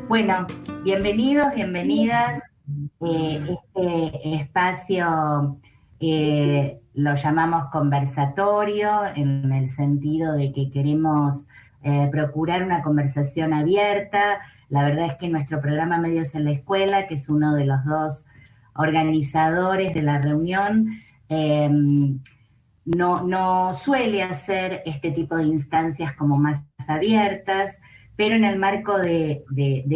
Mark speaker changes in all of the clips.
Speaker 1: Bueno, bienvenidos, bienvenidas. Este espacio lo llamamos conversatorio en el sentido de que queremos procurar una conversación abierta. La verdad es que nuestro programa Medios en la Escuela, que es uno de los dos organizadores de la reunión, no suele hacer este tipo de instancias como más abiertas, pero en el marco de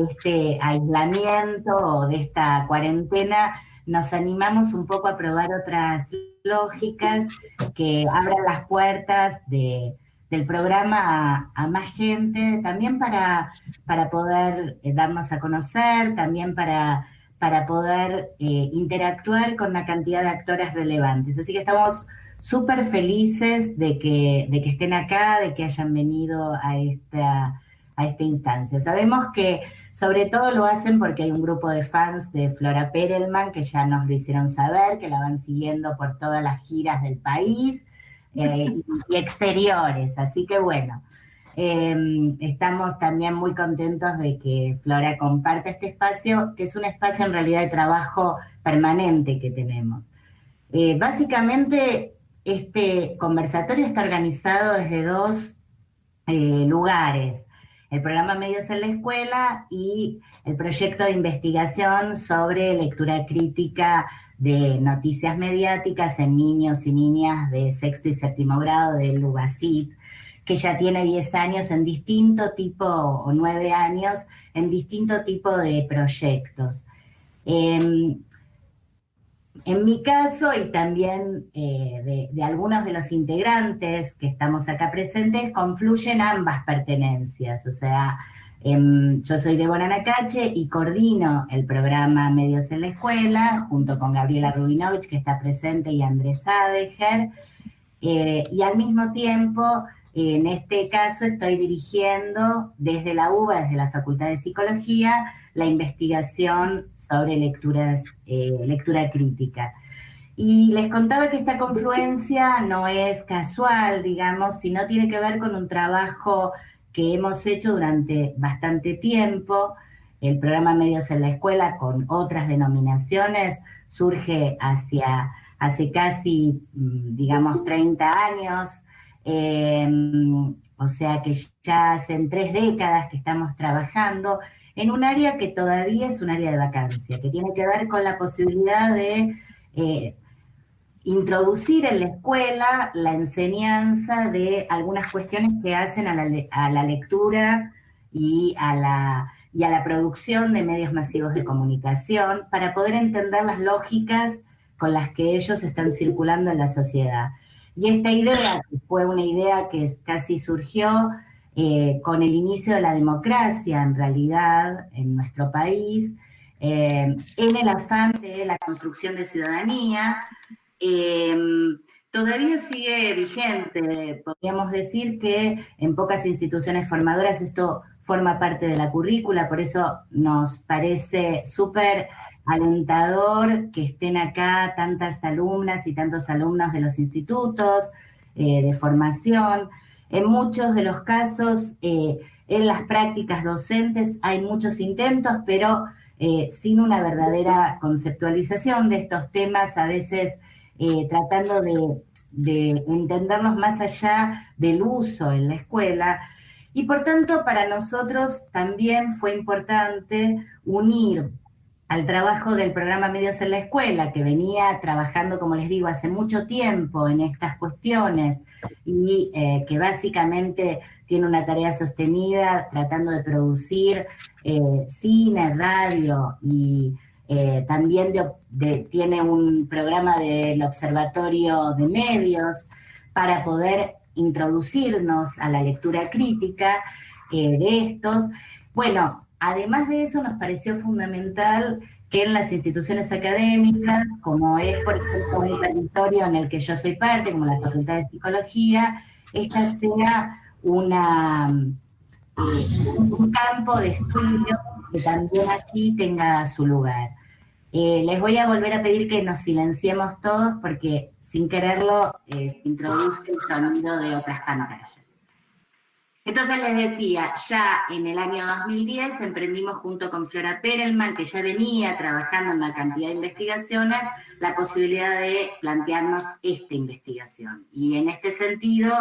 Speaker 1: este aislamiento o de esta cuarentena nos animamos un poco a probar otras lógicas que abran las puertas del programa a más gente, también para poder darnos a conocer, también para poder interactuar con una cantidad de actores relevantes. Así que estamos súper felices de que estén acá, de que hayan venido a esta instancia. Sabemos que sobre todo lo hacen porque hay un grupo de fans de Flora Perelman que ya nos lo hicieron saber, que la van siguiendo por todas las giras del país y exteriores. Así que bueno, estamos también muy contentos de que Flora comparte este espacio, que es un espacio en realidad de trabajo permanente que tenemos. Básicamente, este conversatorio está organizado desde dos lugares: el programa Medios en la Escuela y el proyecto de investigación sobre lectura crítica de noticias mediáticas en niños y niñas de sexto y séptimo grado del UBASIT, que ya tiene 10 años en distinto tipo, o 9 años, en distinto tipo de proyectos. En mi caso, y también de algunos de los integrantes que estamos acá presentes, confluyen ambas pertenencias. O sea, yo soy Débora Nakache y coordino el programa Medios en la Escuela, junto con Gabriela Rubinovich, que está presente, y Andrés Adeger. Y al mismo tiempo, en este caso, estoy dirigiendo desde la UBA, desde la Facultad de Psicología, la investigación sobre lectura crítica. Y les contaba que esta confluencia no es casual, digamos, sino tiene que ver con un trabajo que hemos hecho durante bastante tiempo. El programa Medios en la Escuela, con otras denominaciones, surge hace casi, digamos, 30 años. O sea que ya hacen 3 décadas que estamos trabajando en un área que todavía es un área de vacancia, que tiene que ver con la posibilidad de introducir en la escuela la enseñanza de algunas cuestiones que hacen a la lectura y a la producción de medios masivos de comunicación, para poder entender las lógicas con las que ellos están circulando en la sociedad. Y esta idea, que fue una idea que casi surgió con el inicio de la democracia, en realidad, en nuestro país, en el afán de la construcción de ciudadanía, todavía sigue vigente. Podríamos decir que en pocas instituciones formadoras esto forma parte de la currícula, por eso nos parece súper alentador que estén acá tantas alumnas y tantos alumnos de los institutos de formación. En muchos de los casos, en las prácticas docentes hay muchos intentos, pero sin una verdadera conceptualización de estos temas, a veces tratando de entenderlos más allá del uso en la escuela. Y por tanto, para nosotros también fue importante unir al trabajo del programa Medios en la Escuela, que venía trabajando, como les digo, hace mucho tiempo en estas cuestiones y que básicamente tiene una tarea sostenida tratando de producir cine, radio y también tiene un programa del Observatorio de Medios para poder introducirnos a la lectura crítica de estos. Bueno, además de eso, nos pareció fundamental que en las instituciones académicas, como es, por ejemplo, un territorio en el que yo soy parte, como la Facultad de Psicología, esta sea un campo de estudio que también allí tenga su lugar. Les voy a volver a pedir que nos silenciemos todos porque sin quererlo se introduce el sonido de otras pantallas. Entonces les decía, ya en el año 2010 emprendimos junto con Flora Perelman, que ya venía trabajando en una cantidad de investigaciones, la posibilidad de plantearnos esta investigación. Y en este sentido,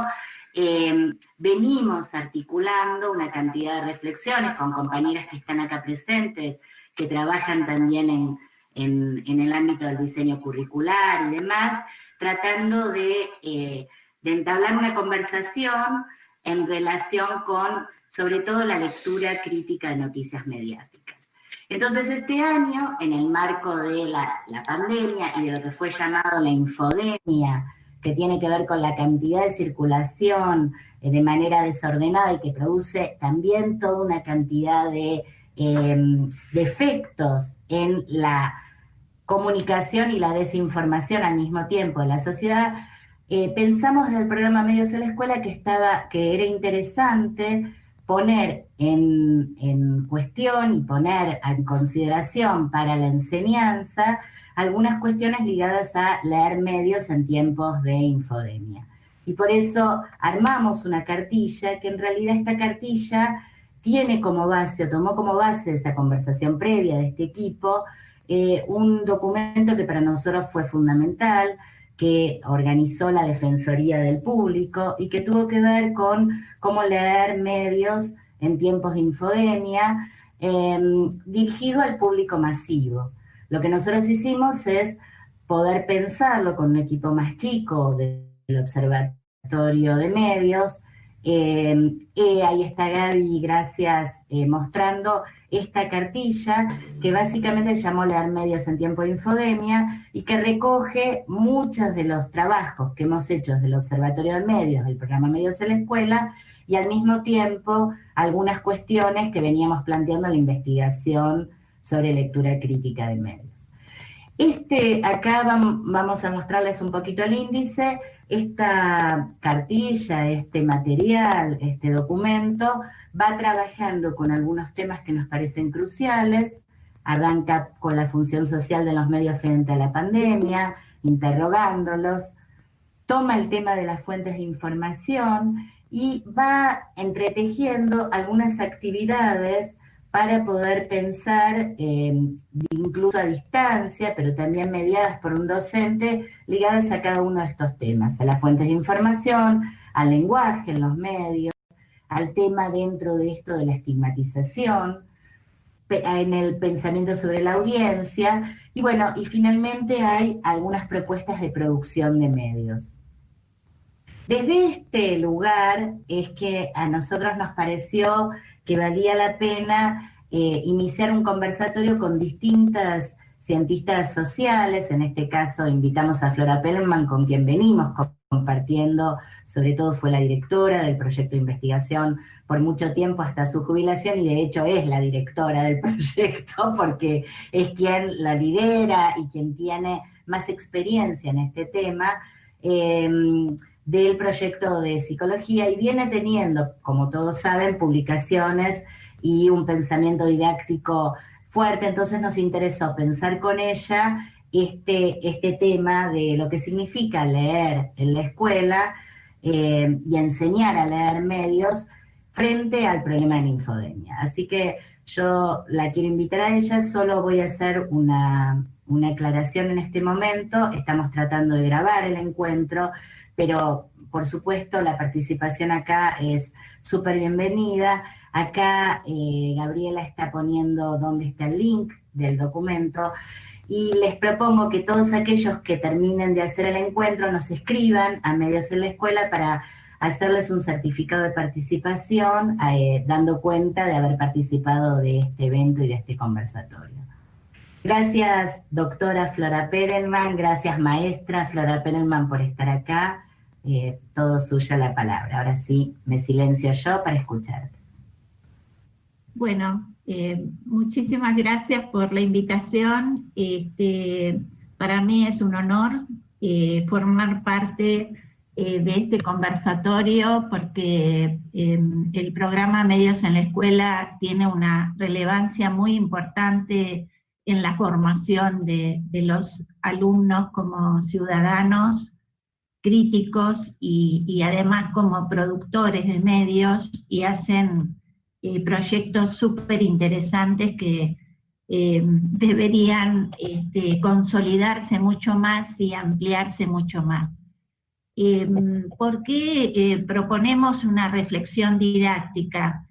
Speaker 1: venimos articulando una cantidad de reflexiones con compañeras que están acá presentes, que trabajan también en el ámbito del diseño curricular y demás, tratando de entablar una conversación en relación con, sobre todo, la lectura crítica de noticias mediáticas. Entonces, este año, en el marco de la pandemia y de lo que fue llamado la infodemia, que tiene que ver con la cantidad de circulación de manera desordenada y que produce también toda una cantidad de efectos en la comunicación y la desinformación al mismo tiempo de la sociedad, pensamos desde el programa Medios en la Escuela que era interesante poner en cuestión y poner en consideración para la enseñanza algunas cuestiones ligadas a leer medios en tiempos de infodemia. Y por eso armamos una cartilla, que en realidad esta cartilla tiene como base, o tomó como base de esa conversación previa de este equipo, un documento que para nosotros fue fundamental, que organizó la Defensoría del Público y que tuvo que ver con cómo leer medios en tiempos de infodemia, dirigido al público masivo. Lo que nosotros hicimos es poder pensarlo con un equipo más chico del Observatorio de Medios. Ahí está Gaby, gracias, mostrando esta cartilla que básicamente se llamó Leer Medios en Tiempo de Infodemia y que recoge muchos de los trabajos que hemos hecho desde el Observatorio de Medios, del programa Medios en la Escuela, y al mismo tiempo algunas cuestiones que veníamos planteando en la investigación sobre lectura crítica de medios. Acá vamos a mostrarles un poquito el índice. Esta cartilla, este material, este documento, va trabajando con algunos temas que nos parecen cruciales. Arranca con la función social de los medios frente a la pandemia, interrogándolos. Toma el tema de las fuentes de información y va entretejiendo algunas actividades para poder pensar, incluso a distancia, pero también mediadas por un docente, ligadas a cada uno de estos temas, a las fuentes de información, al lenguaje en los medios, al tema dentro de esto de la estigmatización, en el pensamiento sobre la audiencia, y bueno, y finalmente hay algunas propuestas de producción de medios. Desde este lugar es que a nosotros nos pareció que valía la pena iniciar un conversatorio con distintas cientistas sociales. En este caso invitamos a Flora Perelman, con quien venimos compartiendo, sobre todo fue la directora del proyecto de investigación por mucho tiempo hasta su jubilación, y de hecho es la directora del proyecto porque es quien la lidera y quien tiene más experiencia en este tema, del proyecto de psicología, y viene teniendo, como todos saben, publicaciones y un pensamiento didáctico fuerte. Entonces nos interesó pensar con ella este tema de lo que significa leer en la escuela y enseñar a leer medios frente al problema de la infodemia. Así que yo la quiero invitar a ella. Solo voy a hacer una aclaración en este momento. Estamos tratando de grabar el encuentro, pero por supuesto la participación acá es súper bienvenida. Acá Gabriela está poniendo dónde está el link del documento, y les propongo que todos aquellos que terminen de hacer el encuentro nos escriban a Medios en la Escuela para hacerles un certificado de participación, dando cuenta de haber participado de este evento y de este conversatorio. Gracias, doctora Flora Perelman, gracias, maestra Flora Perelman, por estar acá. Todo suya la palabra. Ahora sí, me silencio yo para escucharte.
Speaker 2: Bueno, muchísimas gracias por la invitación. Para mí es un honor formar parte de este conversatorio, porque el programa Medios en la Escuela tiene una relevancia muy importante en la formación de los alumnos como ciudadanos críticos y además como productores de medios, y hacen proyectos súper interesantes que deberían consolidarse mucho más y ampliarse mucho más. ¿Por qué proponemos una reflexión didáctica?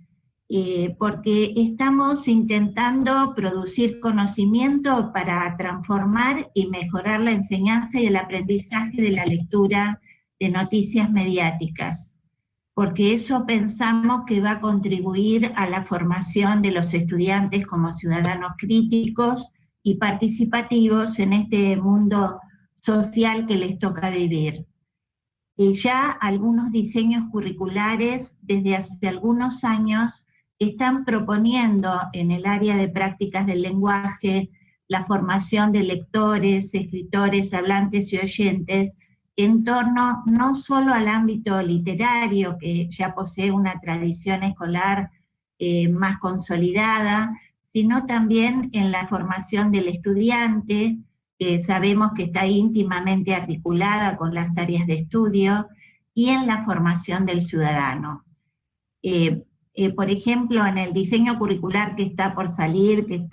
Speaker 2: Porque estamos intentando producir conocimiento para transformar y mejorar la enseñanza y el aprendizaje de la lectura de noticias mediáticas, porque eso pensamos que va a contribuir a la formación de los estudiantes como ciudadanos críticos y participativos en este mundo social que les toca vivir. Ya algunos diseños curriculares desde hace algunos años están proponiendo en el área de prácticas del lenguaje la formación de lectores, escritores, hablantes y oyentes en torno no solo al ámbito literario, que ya posee una tradición escolar más consolidada, sino también en la formación del estudiante, que sabemos que está íntimamente articulada con las áreas de estudio, y en la formación del ciudadano. Por ejemplo, en el diseño curricular que está por salir, que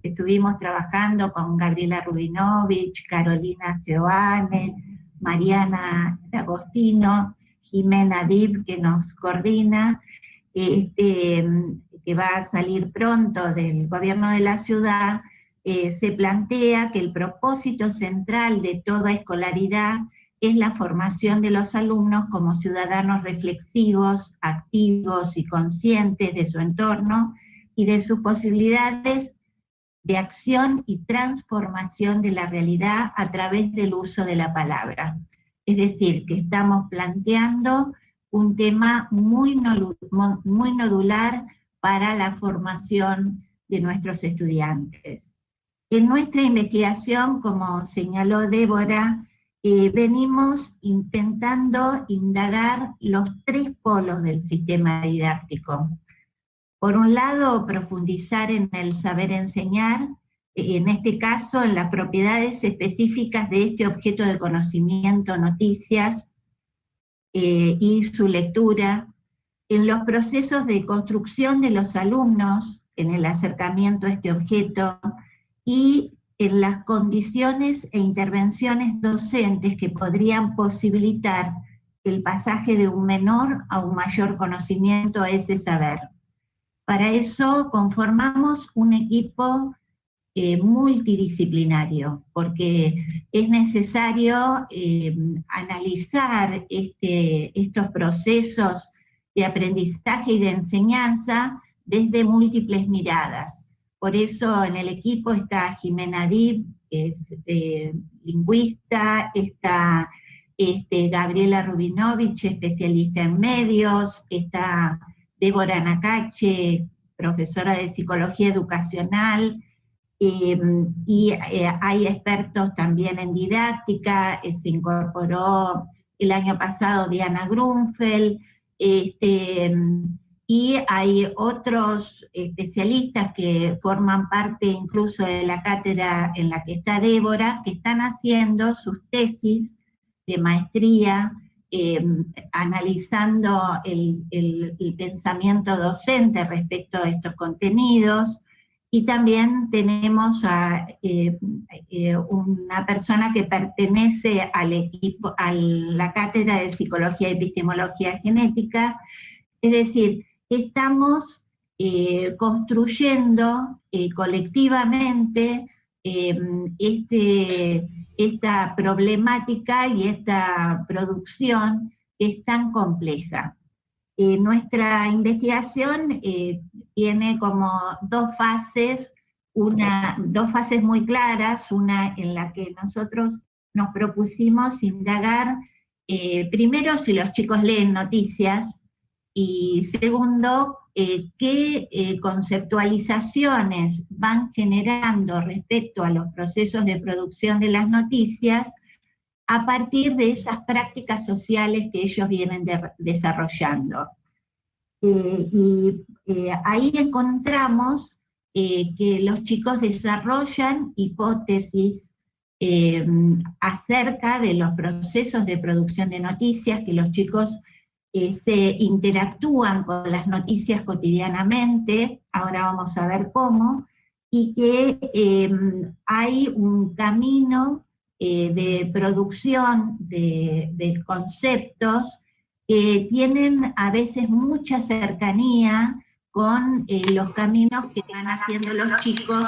Speaker 2: estuvimos trabajando con Gabriela Rubinovich, Carolina Seoane, Mariana Agostino, Jimena Dib, que nos coordina, que va a salir pronto del gobierno de la ciudad, se plantea que el propósito central de toda escolaridad es la formación de los alumnos como ciudadanos reflexivos, activos y conscientes de su entorno y de sus posibilidades de acción y transformación de la realidad a través del uso de la palabra. Es decir, que estamos planteando un tema muy nodular para la formación de nuestros estudiantes. En nuestra investigación, como señaló Débora, venimos intentando indagar los 3 polos del sistema didáctico. Por un lado, profundizar en el saber enseñar, en este caso en las propiedades específicas de este objeto de conocimiento, noticias, y su lectura, en los procesos de construcción de los alumnos, en el acercamiento a este objeto, y en las condiciones e intervenciones docentes que podrían posibilitar el pasaje de un menor a un mayor conocimiento a ese saber. Para eso conformamos un equipo multidisciplinario, porque es necesario analizar estos procesos de aprendizaje y de enseñanza desde múltiples miradas. Por eso en el equipo está Jimena Dib, que es lingüista, está Gabriela Rubinovich, especialista en medios, está Débora Nakache, profesora de psicología educacional, y hay expertos también en didáctica, se incorporó el año pasado Diana Grunfeld, y hay otros especialistas que forman parte incluso de la cátedra en la que está Débora, que están haciendo sus tesis de maestría, analizando el pensamiento docente respecto a estos contenidos. Y también tenemos a una persona que pertenece al equipo, a la cátedra de Psicología y Epistemología Genética. Es decir, estamos construyendo colectivamente esta problemática y esta producción que es tan compleja. Nuestra investigación tiene como dos fases muy claras, una en la que nosotros nos propusimos indagar primero si los chicos leen noticias, y segundo, qué conceptualizaciones van generando respecto a los procesos de producción de las noticias a partir de esas prácticas sociales que ellos vienen desarrollando. Ahí encontramos que los chicos desarrollan hipótesis acerca de los procesos de producción de noticias, que los chicos se interactúan con las noticias cotidianamente, ahora vamos a ver cómo, y que hay un camino de producción de conceptos que tienen a veces mucha cercanía con los caminos que van haciendo los chicos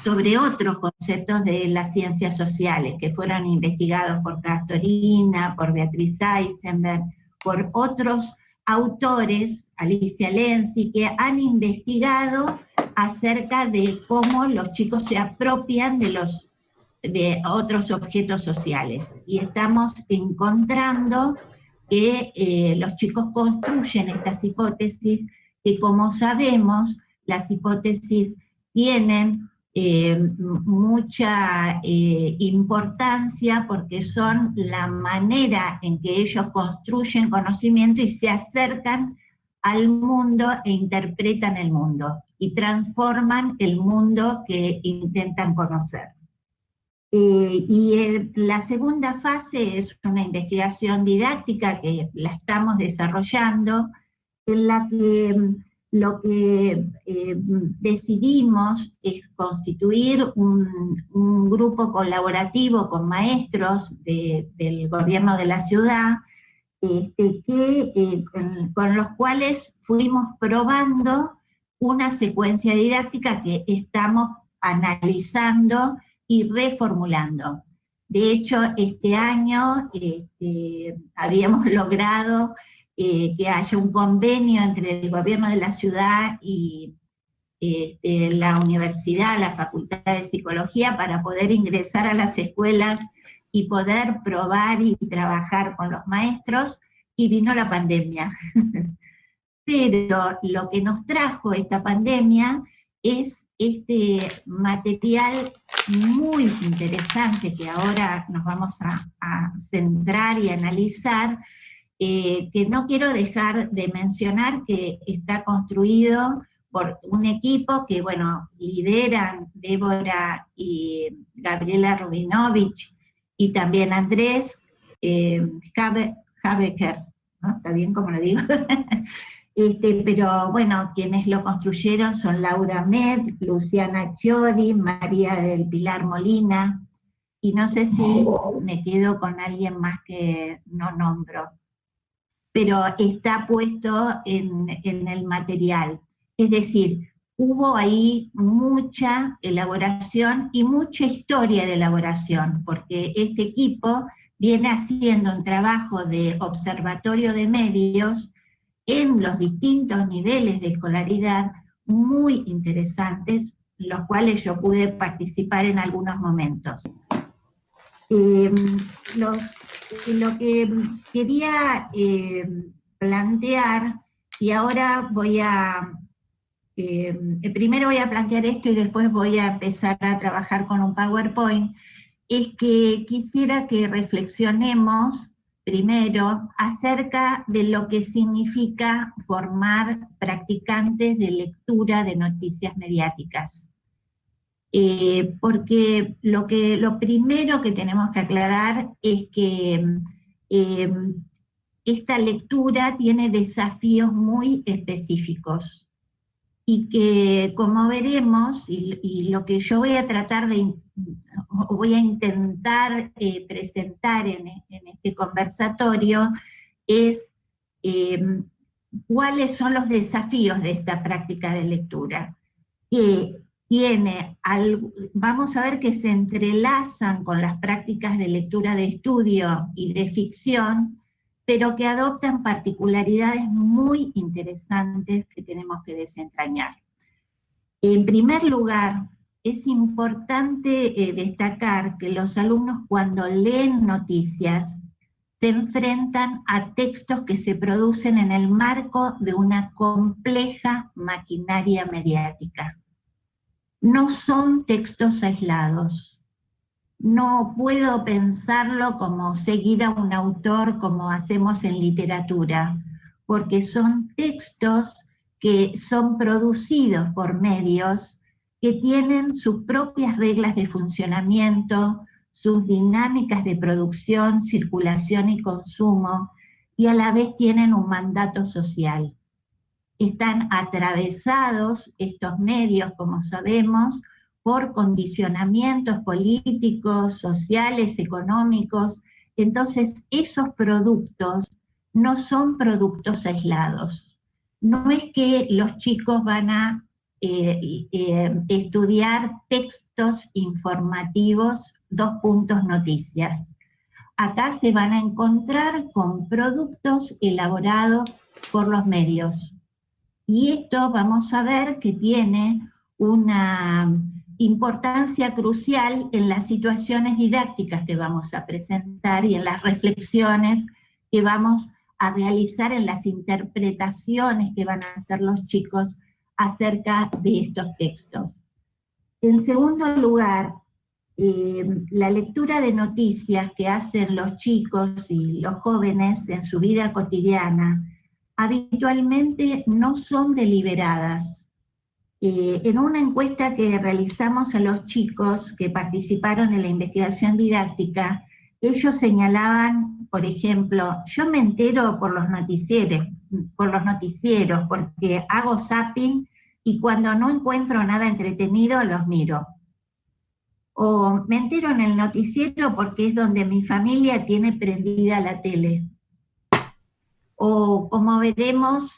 Speaker 2: sobre otros conceptos de las ciencias sociales, que fueron investigados por Castorina, por Beatriz Eisenberg, por otros autores, Alicia Lenzi, que han investigado acerca de cómo los chicos se apropian de otros objetos sociales. Y estamos encontrando que los chicos construyen estas hipótesis, que como sabemos, las hipótesis tienen mucha importancia porque son la manera en que ellos construyen conocimiento y se acercan al mundo e interpretan el mundo y transforman el mundo que intentan conocer. La segunda fase es una investigación didáctica que la estamos desarrollando, en la que lo que decidimos es constituir un grupo colaborativo con maestros del gobierno de la ciudad, con los cuales fuimos probando una secuencia didáctica que estamos analizando y reformulando. De hecho, este año habíamos logrado que haya un convenio entre el gobierno de la ciudad y la universidad, la Facultad de Psicología, para poder ingresar a las escuelas y poder probar y trabajar con los maestros, y vino la pandemia. Pero lo que nos trajo esta pandemia es este material muy interesante que ahora nos vamos a centrar y analizar, que no quiero dejar de mencionar que está construido por un equipo que, bueno, lideran Débora y Gabriela Rubinovich, y también Andrés Habecker, ¿no? ¿Está bien como lo digo? Pero bueno, quienes lo construyeron son Laura Med, Luciana Chiodi, María del Pilar Molina, y no sé si me quedo con alguien más que no nombro, pero está puesto en el material. Es decir, hubo ahí mucha elaboración y mucha historia de elaboración, porque este equipo viene haciendo un trabajo de observatorio de medios en los distintos niveles de escolaridad muy interesantes, los cuales yo pude participar en algunos momentos. Lo que quería plantear, y ahora primero voy a plantear esto y después voy a empezar a trabajar con un PowerPoint, es que quisiera que reflexionemos primero acerca de lo que significa formar practicantes de lectura de noticias mediáticas. Porque lo primero que tenemos que aclarar es que esta lectura tiene desafíos muy específicos, y que, como veremos, y lo que yo voy a tratar voy a intentar presentar en este conversatorio, es cuáles son los desafíos de esta práctica de lectura, que vamos a ver que se entrelazan con las prácticas de lectura de estudio y de ficción, pero que adoptan particularidades muy interesantes que tenemos que desentrañar. En primer lugar, es importante destacar que los alumnos, cuando leen noticias, se enfrentan a textos que se producen en el marco de una compleja maquinaria mediática. No son textos aislados. No puedo pensarlo como seguir a un autor como hacemos en literatura, porque son textos que son producidos por medios que tienen sus propias reglas de funcionamiento, sus dinámicas de producción, circulación y consumo, y a la vez tienen un mandato social. Están atravesados estos medios, como sabemos, por condicionamientos políticos, sociales, económicos. Entonces, esos productos no son productos aislados. No es que los chicos van a estudiar textos informativos, noticias. Acá se van a encontrar con productos elaborados por los medios. Y esto vamos a ver que tiene una importancia crucial en las situaciones didácticas que vamos a presentar y en las reflexiones que vamos a realizar, en las interpretaciones que van a hacer los chicos acerca de estos textos. En segundo lugar, la lectura de noticias que hacen los chicos y los jóvenes en su vida cotidiana habitualmente no son deliberadas. En una encuesta que realizamos a los chicos que participaron en la investigación didáctica, ellos señalaban, por ejemplo, yo me entero por los noticieros, porque hago zapping y cuando no encuentro nada entretenido los miro. O me entero en el noticiero porque es donde mi familia tiene prendida la tele. O como veremos,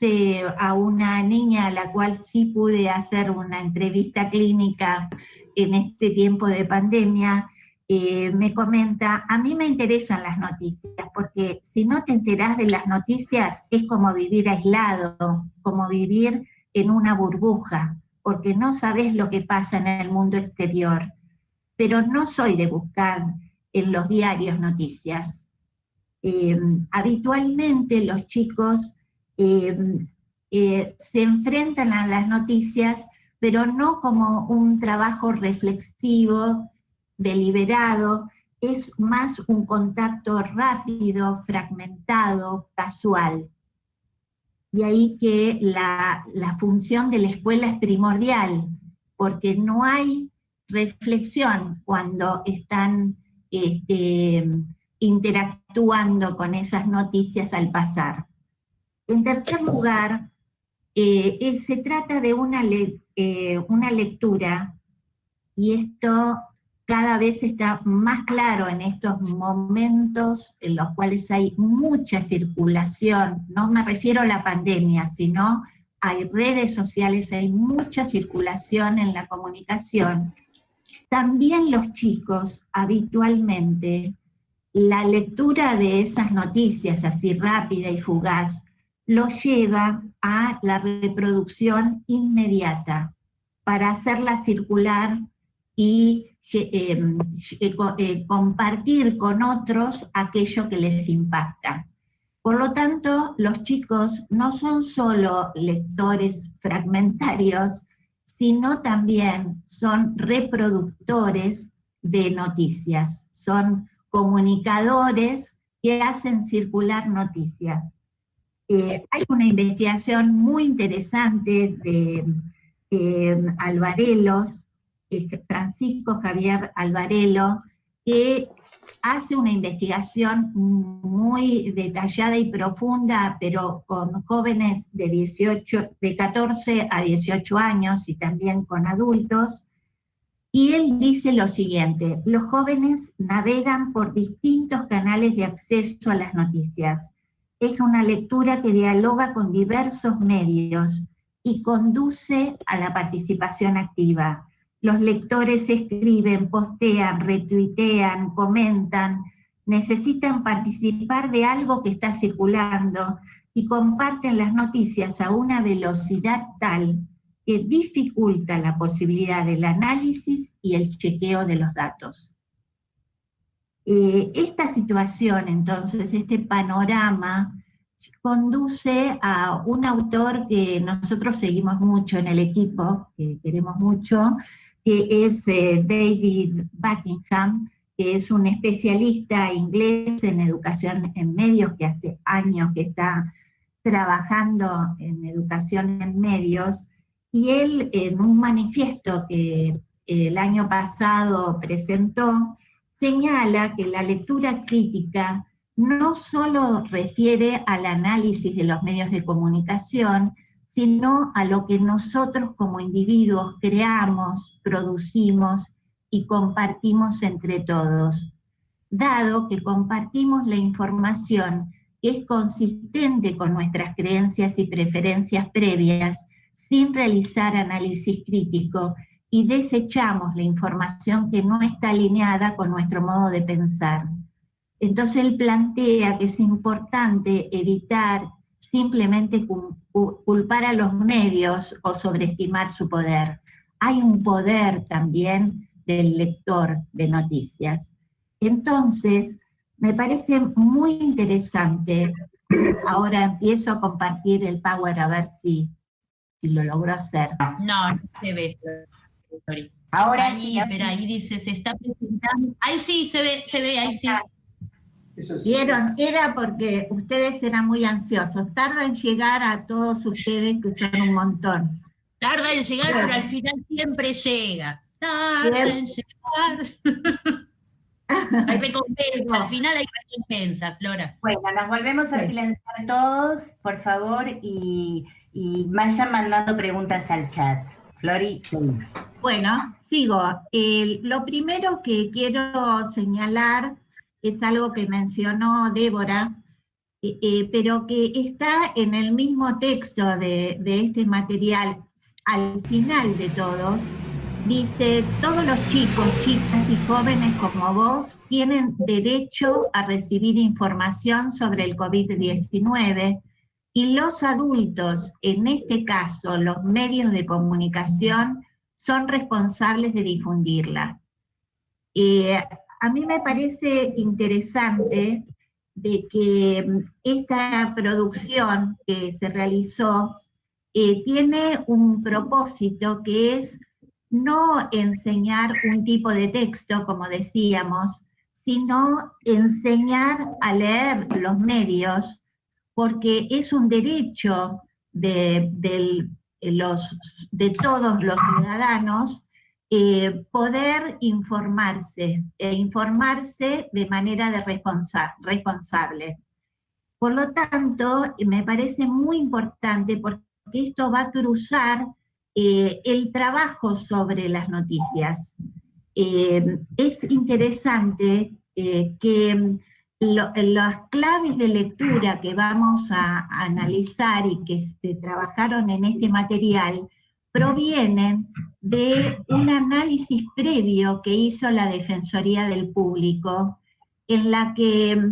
Speaker 2: a una niña a la cual sí pude hacer una entrevista clínica en este tiempo de pandemia, me comenta, a mí me interesan las noticias, porque si no te enterás de las noticias es como vivir aislado, como vivir en una burbuja, porque no sabés lo que pasa en el mundo exterior. Pero no soy de buscar en los diarios noticias. Habitualmente los chicos se enfrentan a las noticias, pero no como un trabajo reflexivo, deliberado, es más un contacto rápido, fragmentado, casual. De ahí que la función de la escuela es primordial, porque no hay reflexión cuando están interactuando con esas noticias al pasar. En tercer lugar, se trata de una lectura, y esto cada vez está más claro en estos momentos en los cuales hay mucha circulación, no me refiero a la pandemia, sino hay redes sociales, hay mucha circulación en la comunicación. También los chicos habitualmente, la lectura de esas noticias así rápida y fugaz los lleva a la reproducción inmediata para hacerla circular y compartir con otros aquello que les impacta. Por lo tanto, los chicos no son solo lectores fragmentarios, sino también son reproductores de noticias, son comunicadores que hacen circular noticias. Hay una investigación muy interesante de Alvarellos, Francisco Javier Alvarello, que hace una investigación muy detallada y profunda, pero con jóvenes de 14 a 18 años y también con adultos. Y él dice lo siguiente: los jóvenes navegan por distintos canales de acceso a las noticias. Es una lectura que dialoga con diversos medios y conduce a la participación activa. Los lectores escriben, postean, retuitean, comentan, necesitan participar de algo que está circulando y comparten las noticias a una velocidad tal que dificulta la posibilidad del análisis y el chequeo de los datos. Esta situación, entonces, este panorama, conduce a un autor que nosotros seguimos mucho en el equipo, que queremos mucho, que es David Buckingham, que es un especialista inglés en educación en medios, que hace años que está trabajando en educación en medios, y él en un manifiesto que el año pasado presentó, señala que la lectura crítica no solo refiere al análisis de los medios de comunicación, sino a lo que nosotros como individuos creamos, producimos y compartimos entre todos, dado que compartimos la información que es consistente con nuestras creencias y preferencias previas, sin realizar análisis crítico, y desechamos la información que no está alineada con nuestro modo de pensar. Entonces él plantea que es importante evitar simplemente culpar a los medios o sobreestimar su poder. Hay un poder también del lector de noticias. Entonces, me parece muy interesante. Ahora empiezo a compartir el Power a ver si lo logro hacer.
Speaker 3: No, no se ve.
Speaker 1: Ahora
Speaker 3: ahí,
Speaker 1: sí,
Speaker 3: pero ahí dice, se está presentando. Ahí sí, se ve, ahí sí.
Speaker 2: ¿Vieron? Era porque ustedes eran muy ansiosos. Tarda en llegar a todos ustedes, que son un montón.
Speaker 3: Tarda en llegar, pero al final siempre llega. Tarda en llegar. Hay recompensa, al final hay recompensa, Flora.
Speaker 1: Bueno, nos volvemos a silenciar todos, por favor, y vayan mandando preguntas al chat. Flori, sí.
Speaker 2: Bueno, sigo. Lo primero que quiero señalar es algo que mencionó Débora, pero que está en el mismo texto de este material, al final de todos. Dice, todos los chicos, chicas y jóvenes como vos tienen derecho a recibir información sobre el COVID-19 y los adultos, en este caso los medios de comunicación, son responsables de difundirla. A mí me parece interesante de que esta producción que se realizó tiene un propósito que es no enseñar un tipo de texto, como decíamos, sino enseñar a leer los medios, porque es un derecho de todos los ciudadanos poder informarse, e informarse de manera responsable. Por lo tanto, me parece muy importante porque esto va a cruzar el trabajo sobre las noticias. Es interesante que las claves de lectura que vamos a analizar y que se trabajaron en este material provienen de un análisis previo que hizo la Defensoría del Público, en la que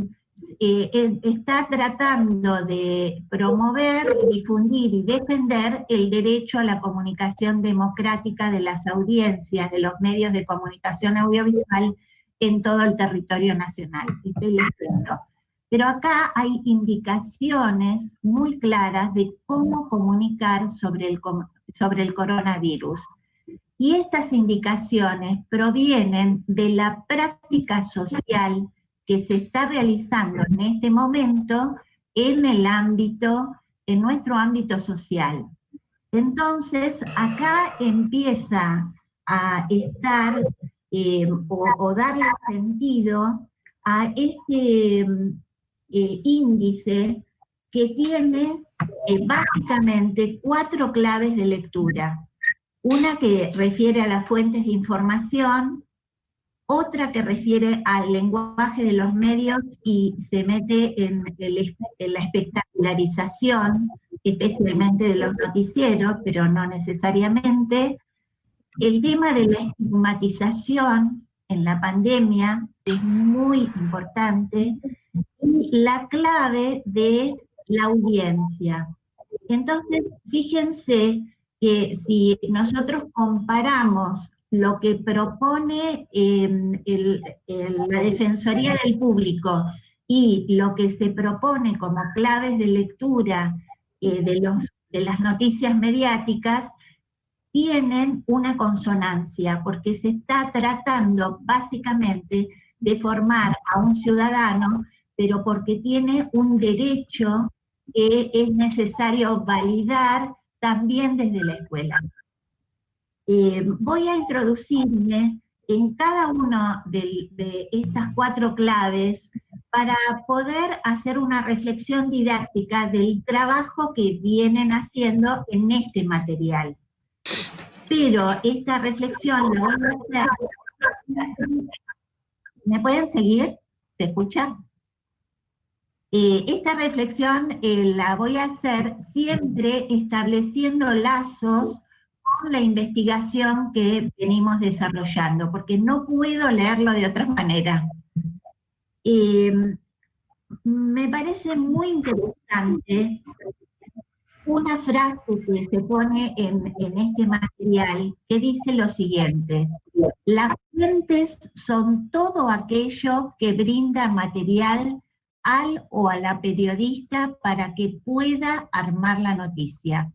Speaker 2: está tratando de promover, difundir y defender el derecho a la comunicación democrática de las audiencias, de los medios de comunicación audiovisual en todo el territorio nacional. Estoy leyendo. Pero acá hay indicaciones muy claras de cómo comunicar sobre el coronavirus. Y estas indicaciones provienen de la práctica social que se está realizando en este momento en nuestro ámbito social. Entonces, acá empieza a estar o darle sentido a este índice que tiene básicamente 4 claves de lectura. Una que refiere a las fuentes de información, otra que refiere al lenguaje de los medios y se mete en la espectacularización, especialmente de los noticieros, pero no necesariamente. El tema de la estigmatización en la pandemia es muy importante, y la clave de la audiencia. Entonces, fíjense que si nosotros comparamos lo que propone la Defensoría del Público y lo que se propone como claves de lectura de las noticias mediáticas, tienen una consonancia, porque se está tratando básicamente de formar a un ciudadano, pero porque tiene un derecho que es necesario validar también desde la escuela. Voy a introducirme en cada una de estas 4 claves para poder hacer una reflexión didáctica del trabajo que vienen haciendo en este material. Pero esta reflexión la voy a hacer... ¿Me pueden seguir? ¿Se escucha? Esta reflexión la voy a hacer siempre estableciendo lazos con la investigación que venimos desarrollando, porque no puedo leerlo de otra manera. Me parece muy interesante una frase que se pone en este material que dice lo siguiente: las fuentes son todo aquello que brinda material al o a la periodista para que pueda armar la noticia.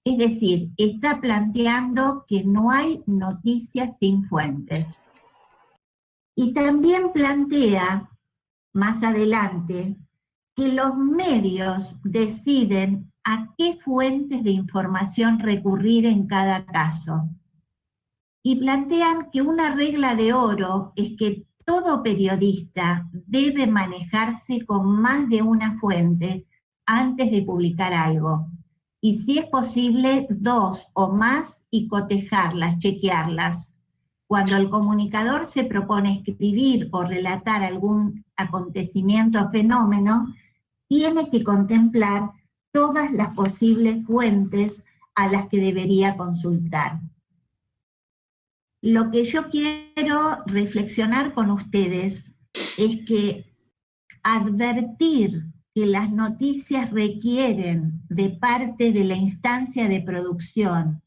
Speaker 2: Es decir, está planteando que no hay noticias sin fuentes. Y también plantea, más adelante, que los medios deciden a qué fuentes de información recurrir en cada caso. Y plantean que una regla de oro es que todo periodista debe manejarse con más de una fuente antes de publicar algo. Y si es posible, 2 o más y cotejarlas, chequearlas. Cuando el comunicador se propone escribir o relatar algún acontecimiento o fenómeno, tiene que contemplar todas las posibles fuentes a las que debería consultar. Lo que yo quiero reflexionar con ustedes es que advertir que las noticias requieren de parte de la instancia de producción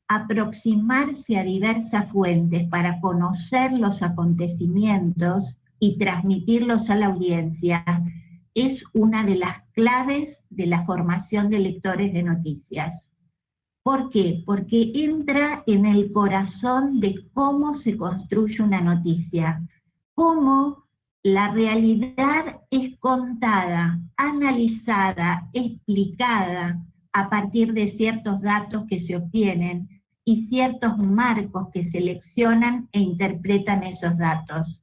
Speaker 2: aproximarse a diversas fuentes para conocer los acontecimientos y transmitirlos a la audiencia es una de las claves de la formación de lectores de noticias. ¿Por qué? Porque entra en el corazón de cómo se construye una noticia, cómo la realidad es contada, analizada, explicada a partir de ciertos datos que se obtienen y ciertos marcos que seleccionan e interpretan esos datos.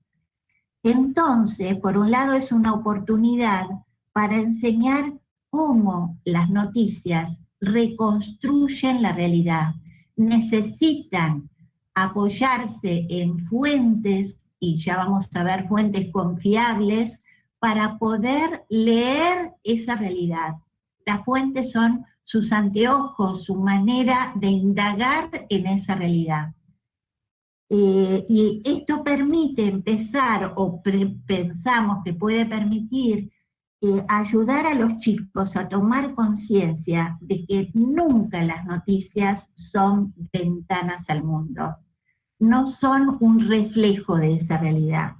Speaker 2: Entonces, por un lado es una oportunidad para enseñar cómo las noticias reconstruyen la realidad. Necesitan apoyarse en fuentes, y ya vamos a ver fuentes confiables, para poder leer esa realidad. Las fuentes son sus anteojos, su manera de indagar en esa realidad. Y esto permite empezar, o pensamos que puede permitir, ayudar a los chicos a tomar conciencia de que nunca las noticias son ventanas al mundo, no son un reflejo de esa realidad.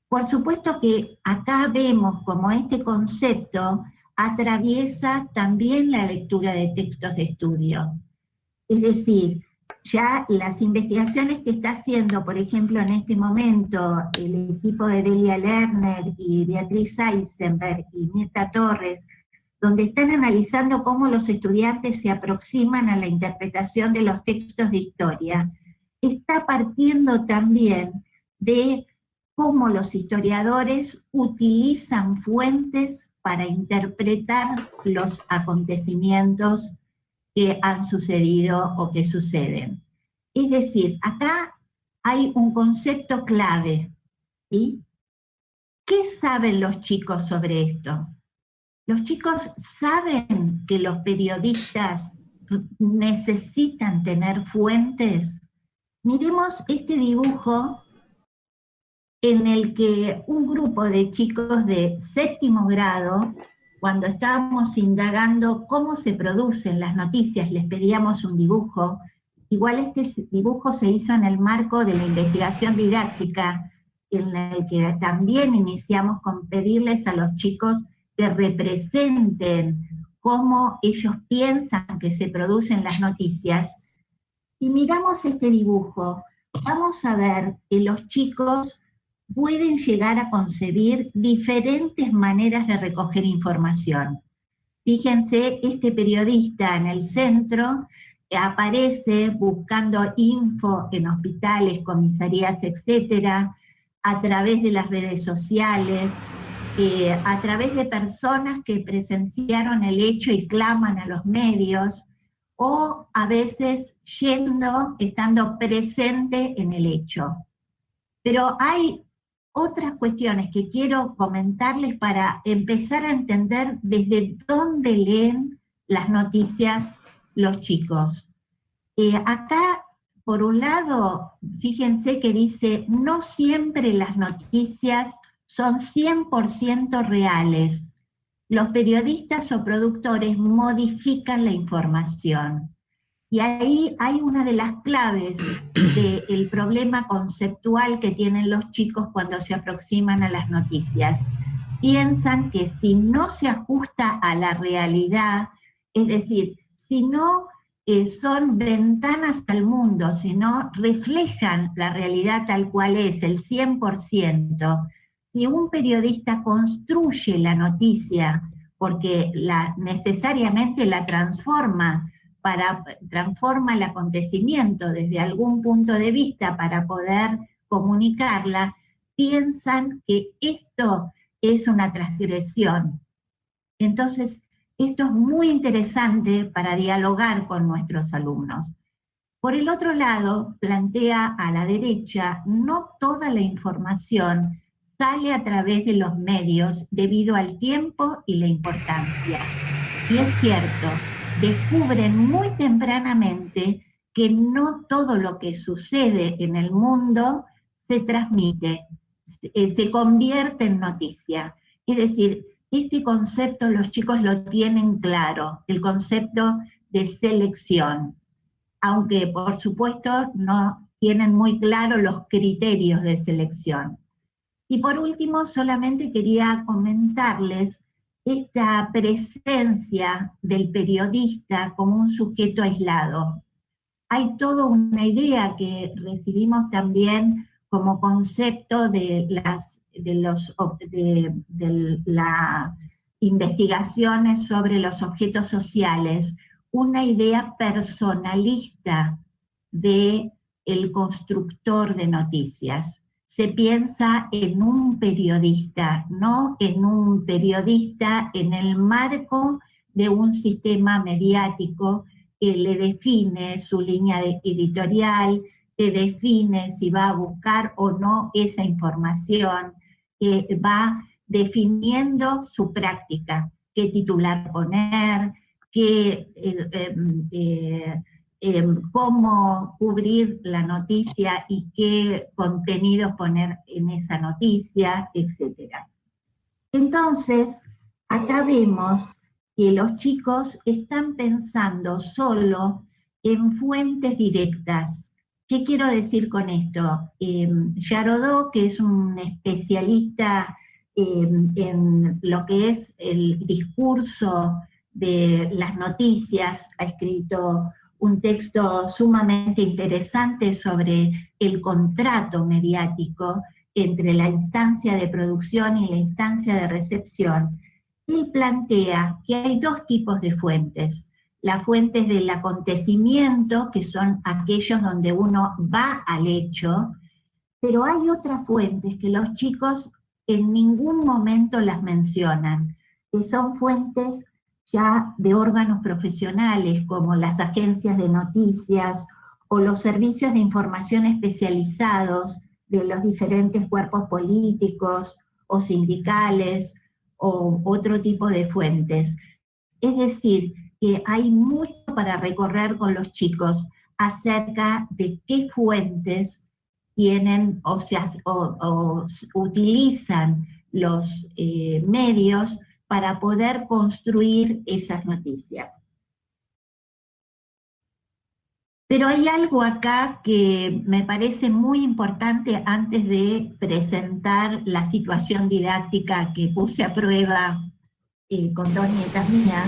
Speaker 2: Por supuesto que acá vemos como este concepto atraviesa también la lertura de textos de estudio. Es decir, ya las investigaciones que está haciendo, por ejemplo, en este momento, el equipo de Delia Lerner y Beatriz Eisenberg y Mirta Torres, donde están analizando cómo los estudiantes se aproximan a la interpretación de los textos de historia, está partiendo también de cómo los historiadores utilizan fuentes para interpretar los acontecimientos que han sucedido o que suceden. Es decir, acá hay un concepto clave, ¿sí? ¿Qué saben los chicos sobre esto? Los chicos saben que los periodistas necesitan tener fuentes. Miremos este dibujo en el que un grupo de chicos de 7º grado, cuando estábamos indagando cómo se producen las noticias, les pedíamos un dibujo. Igual este dibujo se hizo en el marco de la investigación didáctica, en el que también iniciamos con pedirles a los chicos que representen cómo ellos piensan que se producen las noticias. Y miramos este dibujo, vamos a ver que los chicos pueden llegar a concebir diferentes maneras de recoger información. Fíjense, este periodista en el centro aparece buscando info en hospitales, comisarías, etcétera, a través de las redes sociales, a través de personas que presenciaron el hecho y claman a los medios, o a veces estando presente en el hecho. Pero hay otras cuestiones que quiero comentarles para empezar a entender desde dónde leen las noticias los chicos. Acá, por un lado, fíjense que dice, no siempre las noticias son 100% reales. Los periodistas o productores modifican la información. Y ahí hay una de las claves del problema conceptual que tienen los chicos cuando se aproximan a las noticias. Piensan que si no se ajusta a la realidad, es decir, si no son ventanas al mundo, si no reflejan la realidad tal cual es, el 100%, si un periodista construye la noticia porque necesariamente la transforma el acontecimiento desde algún punto de vista para poder comunicarla, piensan que esto es una transgresión. Entonces, esto es muy interesante para dialogar con nuestros alumnos. Por el otro lado, plantea a la derecha, no toda la información sale a través de los medios debido al tiempo y la importancia. Y es cierto, descubren muy tempranamente que no todo lo que sucede en el mundo se transmite, se convierte en noticia. Es decir, este concepto los chicos lo tienen claro, el concepto de selección, aunque por supuesto no tienen muy claro los criterios de selección. Y por último, solamente quería comentarles esta presencia del periodista como un sujeto aislado. Hay toda una idea que recibimos también como concepto de las investigaciones sobre los objetos sociales, una idea personalista del constructor de noticias. Se piensa en un periodista, no en un periodista en el marco de un sistema mediático que le define su línea editorial, que define si va a buscar o no esa información, que va definiendo su práctica, qué titular poner, cómo cubrir la noticia y qué contenidos poner en esa noticia, etc. Entonces, acá vemos que los chicos están pensando solo en fuentes directas. ¿Qué quiero decir con esto? Yarodó, que es un especialista en lo que es el discurso de las noticias, ha escrito un texto sumamente interesante sobre el contrato mediático entre la instancia de producción y la instancia de recepción. Él plantea que hay dos tipos de fuentes. Las fuentes del acontecimiento, que son aquellos donde uno va al hecho, pero hay otras fuentes que los chicos en ningún momento las mencionan, que son fuentes ya de órganos profesionales como las agencias de noticias o los servicios de información especializados de los diferentes cuerpos políticos o sindicales o otro tipo de fuentes. Es decir, que hay mucho para recorrer con los chicos acerca de qué fuentes tienen o utilizan los medios para poder construir esas noticias. Pero hay algo acá que me parece muy importante antes de presentar la situación didáctica que puse a prueba con dos nietas mías.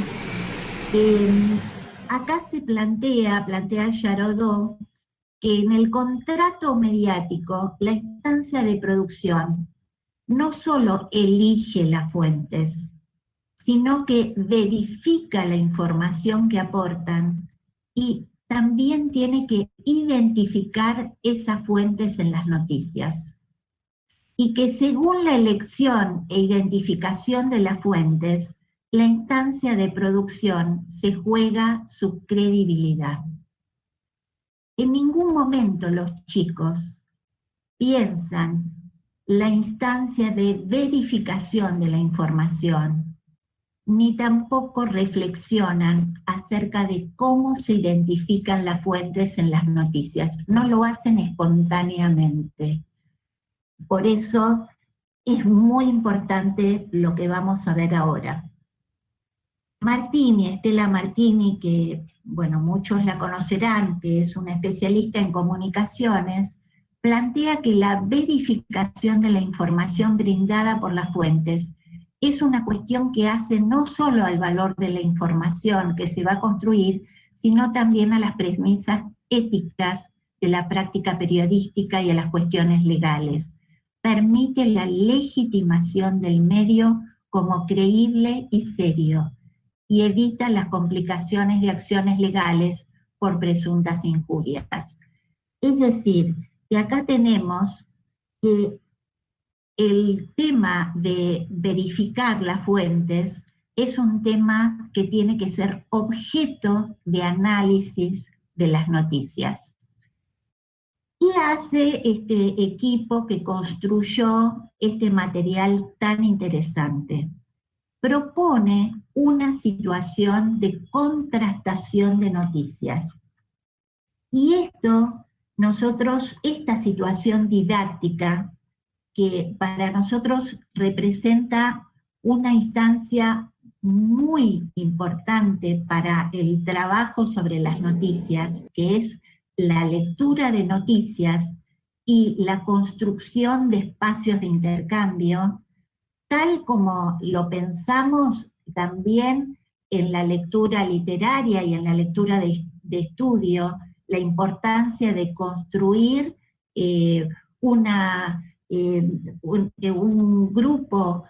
Speaker 2: Acá se plantea Yarodó, que en el contrato mediático, la instancia de producción no solo elige las fuentes, sino que verifica la información que aportan y también tiene que identificar esas fuentes en las noticias. Y que según la elección e identificación de las fuentes, la instancia de producción se juega su credibilidad. En ningún momento los chicos piensan la instancia de verificación de la información, ni tampoco reflexionan acerca de cómo se identifican las fuentes en las noticias. No lo hacen espontáneamente. Por eso es muy importante lo que vamos a ver ahora. Martini, Estela Martini, que bueno, muchos la conocerán, que es una especialista en comunicaciones, plantea que la verificación de la información brindada por las fuentes es una cuestión que hace no solo al valor de la información que se va a construir, sino también a las premisas éticas de la práctica periodística y a las cuestiones legales. Permite la legitimación del medio como creíble y serio, y evita las complicaciones de acciones legales por presuntas injurias. Es decir, que acá tenemos que el tema de verificar las fuentes es un tema que tiene que ser objeto de análisis de las noticias. ¿Qué hace este equipo que construyó este material tan interesante? Propone una situación de contrastación de noticias. Y esta situación didáctica, que para nosotros representa una instancia muy importante para el trabajo sobre las noticias, que es la lectura de noticias y la construcción de espacios de intercambio, tal como lo pensamos también en la lectura literaria y en la lectura de estudio, la importancia de construir un grupo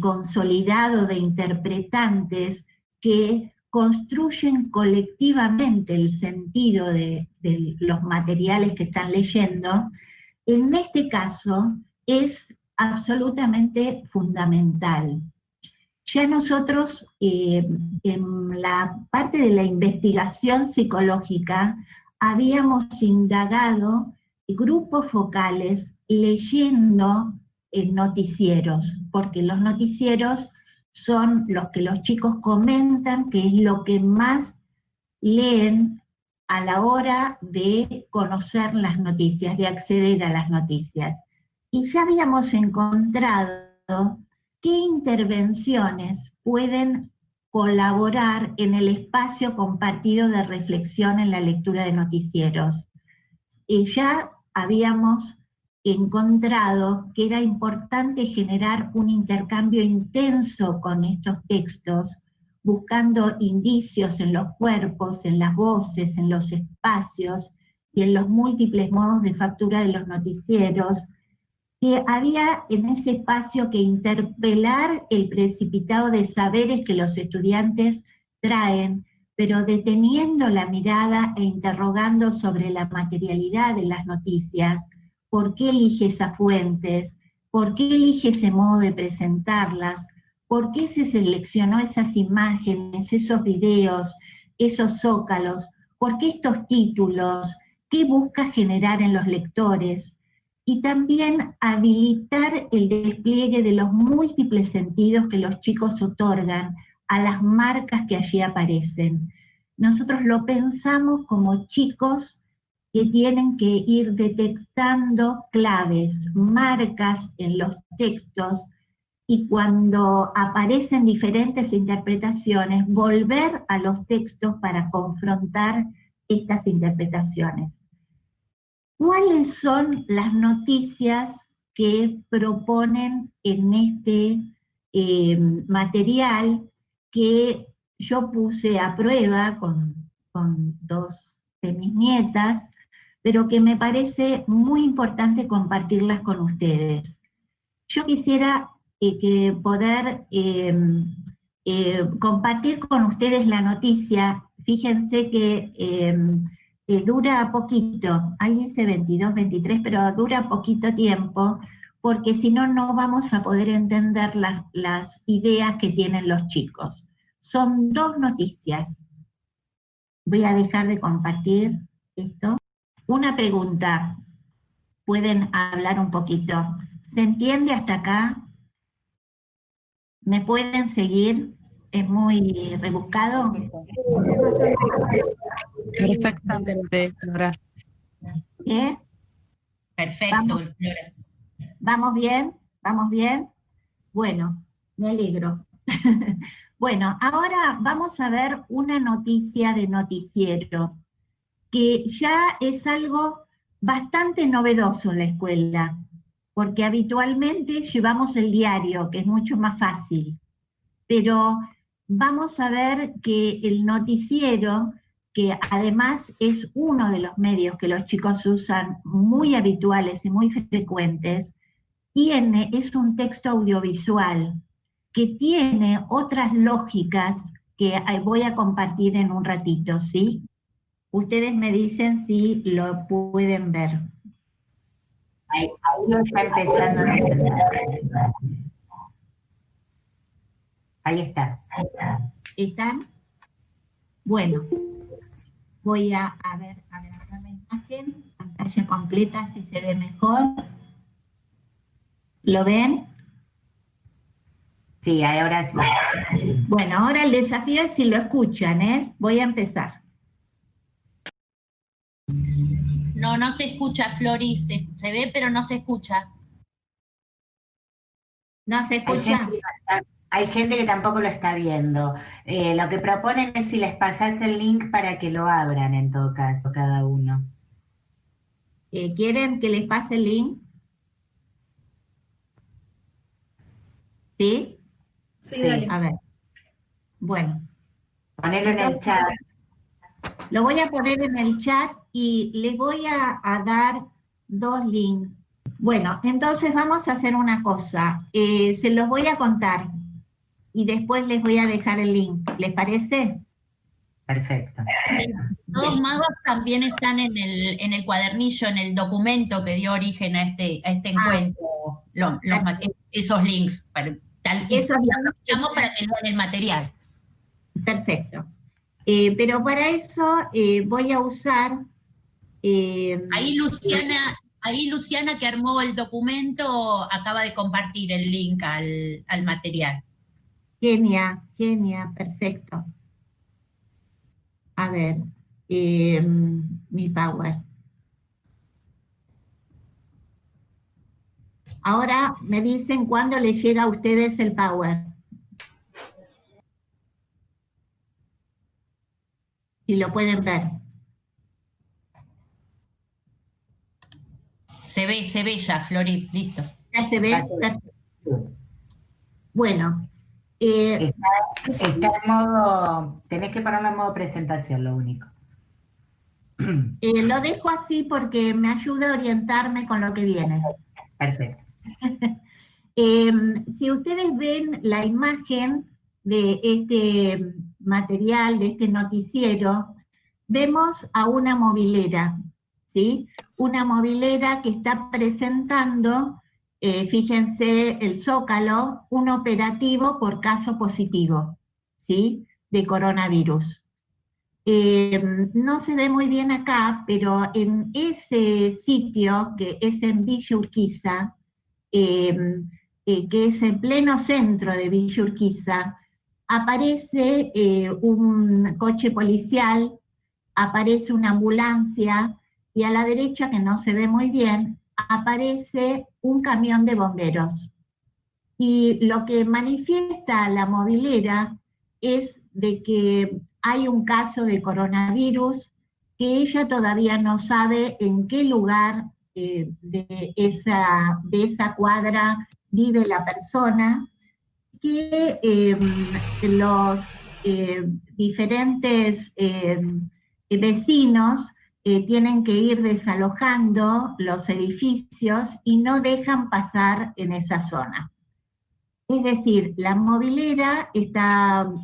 Speaker 2: consolidado de interpretantes que construyen colectivamente el sentido de los materiales que están leyendo. En este caso es absolutamente fundamental. Ya nosotros en la parte de la investigación psicológica habíamos indagado grupos focales leyendo noticieros, porque los noticieros son los que los chicos comentan, que es lo que más leen a la hora de conocer las noticias, de acceder a las noticias. Y ya habíamos encontrado qué intervenciones pueden colaborar en el espacio compartido de reflexión en la lectura de noticieros. Ya habíamos encontrado que era importante generar un intercambio intenso con estos textos, buscando indicios en los cuerpos, en las voces, en los espacios y en los múltiples modos de factura de los noticieros, que había en ese espacio que interpelar el precipitado de saberes que los estudiantes traen, pero deteniendo la mirada e interrogando sobre la materialidad de las noticias. ¿Por qué elige esas fuentes? ¿Por qué elige ese modo de presentarlas? ¿Por qué se seleccionó esas imágenes, esos videos, esos zócalos? ¿Por qué estos títulos? ¿Qué busca generar en los lectores? Y también habilitar el despliegue de los múltiples sentidos que los chicos otorgan a las marcas que allí aparecen. Nosotros lo pensamos como chicos que tienen que ir detectando claves, marcas en los textos, y cuando aparecen diferentes interpretaciones, volver a los textos para confrontar estas interpretaciones. ¿Cuáles son las noticias que proponen en este material que yo puse a prueba con dos de mis nietas, pero que me parece muy importante compartirlas con ustedes? Yo quisiera poder compartir con ustedes la noticia fíjense que dura poquito, ahí dice 22, 23, pero dura poquito tiempo, porque si no, no vamos a poder entender las ideas que tienen los chicos. Son 2 noticias. Voy a dejar de compartir esto. Una pregunta, pueden hablar un poquito. ¿Se entiende hasta acá? ¿Me pueden seguir? ¿Es muy rebuscado?
Speaker 4: Perfectamente, Flora.
Speaker 2: ¿Eh?
Speaker 3: Perfecto, Flora.
Speaker 2: ¿Vamos bien? ¿Vamos bien? Bueno, me alegro. Bueno, ahora vamos a ver una noticia de noticiero, que ya es algo bastante novedoso en la escuela, porque habitualmente llevamos el diario, que es mucho más fácil, pero vamos a ver que el noticiero, que además es uno de los medios que los chicos usan muy habituales y muy frecuentes, es un texto audiovisual que tiene otras lógicas que voy a compartir en un ratito, ¿sí? Ustedes me dicen si lo pueden ver.
Speaker 1: Ahí lo está empezando a presentar. Ahí está.
Speaker 2: ¿Están? Bueno, voy a agrandar la imagen, pantalla completa, si se ve mejor. ¿Lo ven?
Speaker 1: Sí, ahora sí.
Speaker 2: Bueno, ahora el desafío es si lo escuchan, ¿eh? Voy a empezar.
Speaker 3: No, no se escucha, Flori, se ve, pero no se escucha.
Speaker 2: ¿No se escucha?
Speaker 1: Hay gente que tampoco lo está viendo. Lo que proponen es si les pasás el link para que lo abran en todo caso, cada uno.
Speaker 2: ¿Quieren que les pase el link? ¿Sí?
Speaker 1: Sí, dale.
Speaker 2: A ver. Bueno.
Speaker 1: Ponelo en el chat.
Speaker 2: Lo voy a poner en el chat y les voy a dar 2 links. Bueno, entonces vamos a hacer una cosa. Se los voy a contar y después les voy a dejar el link. ¿Les parece?
Speaker 1: Perfecto.
Speaker 3: Todos magos también están en el cuadernillo, en el documento que dio origen a este encuentro, esos links. Para que lean el material.
Speaker 2: Perfecto. Pero para eso voy a usar...
Speaker 3: Ahí Luciana, que armó el documento, acaba de compartir el link al material.
Speaker 2: Genia, perfecto. A ver, mi Power. Ahora me dicen cuándo les llega a ustedes el Power. Si lo pueden ver.
Speaker 3: Se ve ya, Flori, listo.
Speaker 2: ¿Ya se ve? Bueno.
Speaker 1: Está en modo, tenés que ponerlo en modo presentación, lo único.
Speaker 2: Lo dejo así porque me ayuda a orientarme con lo que viene.
Speaker 1: Perfecto.
Speaker 2: Si ustedes ven la imagen de este material, de este noticiero, vemos a una movilera, ¿sí? Una movilera que está presentando, fíjense el Zócalo, un operativo por caso positivo, ¿sí? De coronavirus. No se ve muy bien acá, pero en ese sitio, que es en Villa Urquiza, que es en pleno centro de Villa Urquiza, aparece un coche policial, aparece una ambulancia, y a la derecha, que no se ve muy bien, aparece un camión de bomberos. Y lo que manifiesta la movilera es de que hay un caso de coronavirus que ella todavía no sabe en qué lugar de esa cuadra vive la persona, que los diferentes vecinos tienen que ir desalojando los edificios y no dejan pasar en esa zona. Es decir, la movilera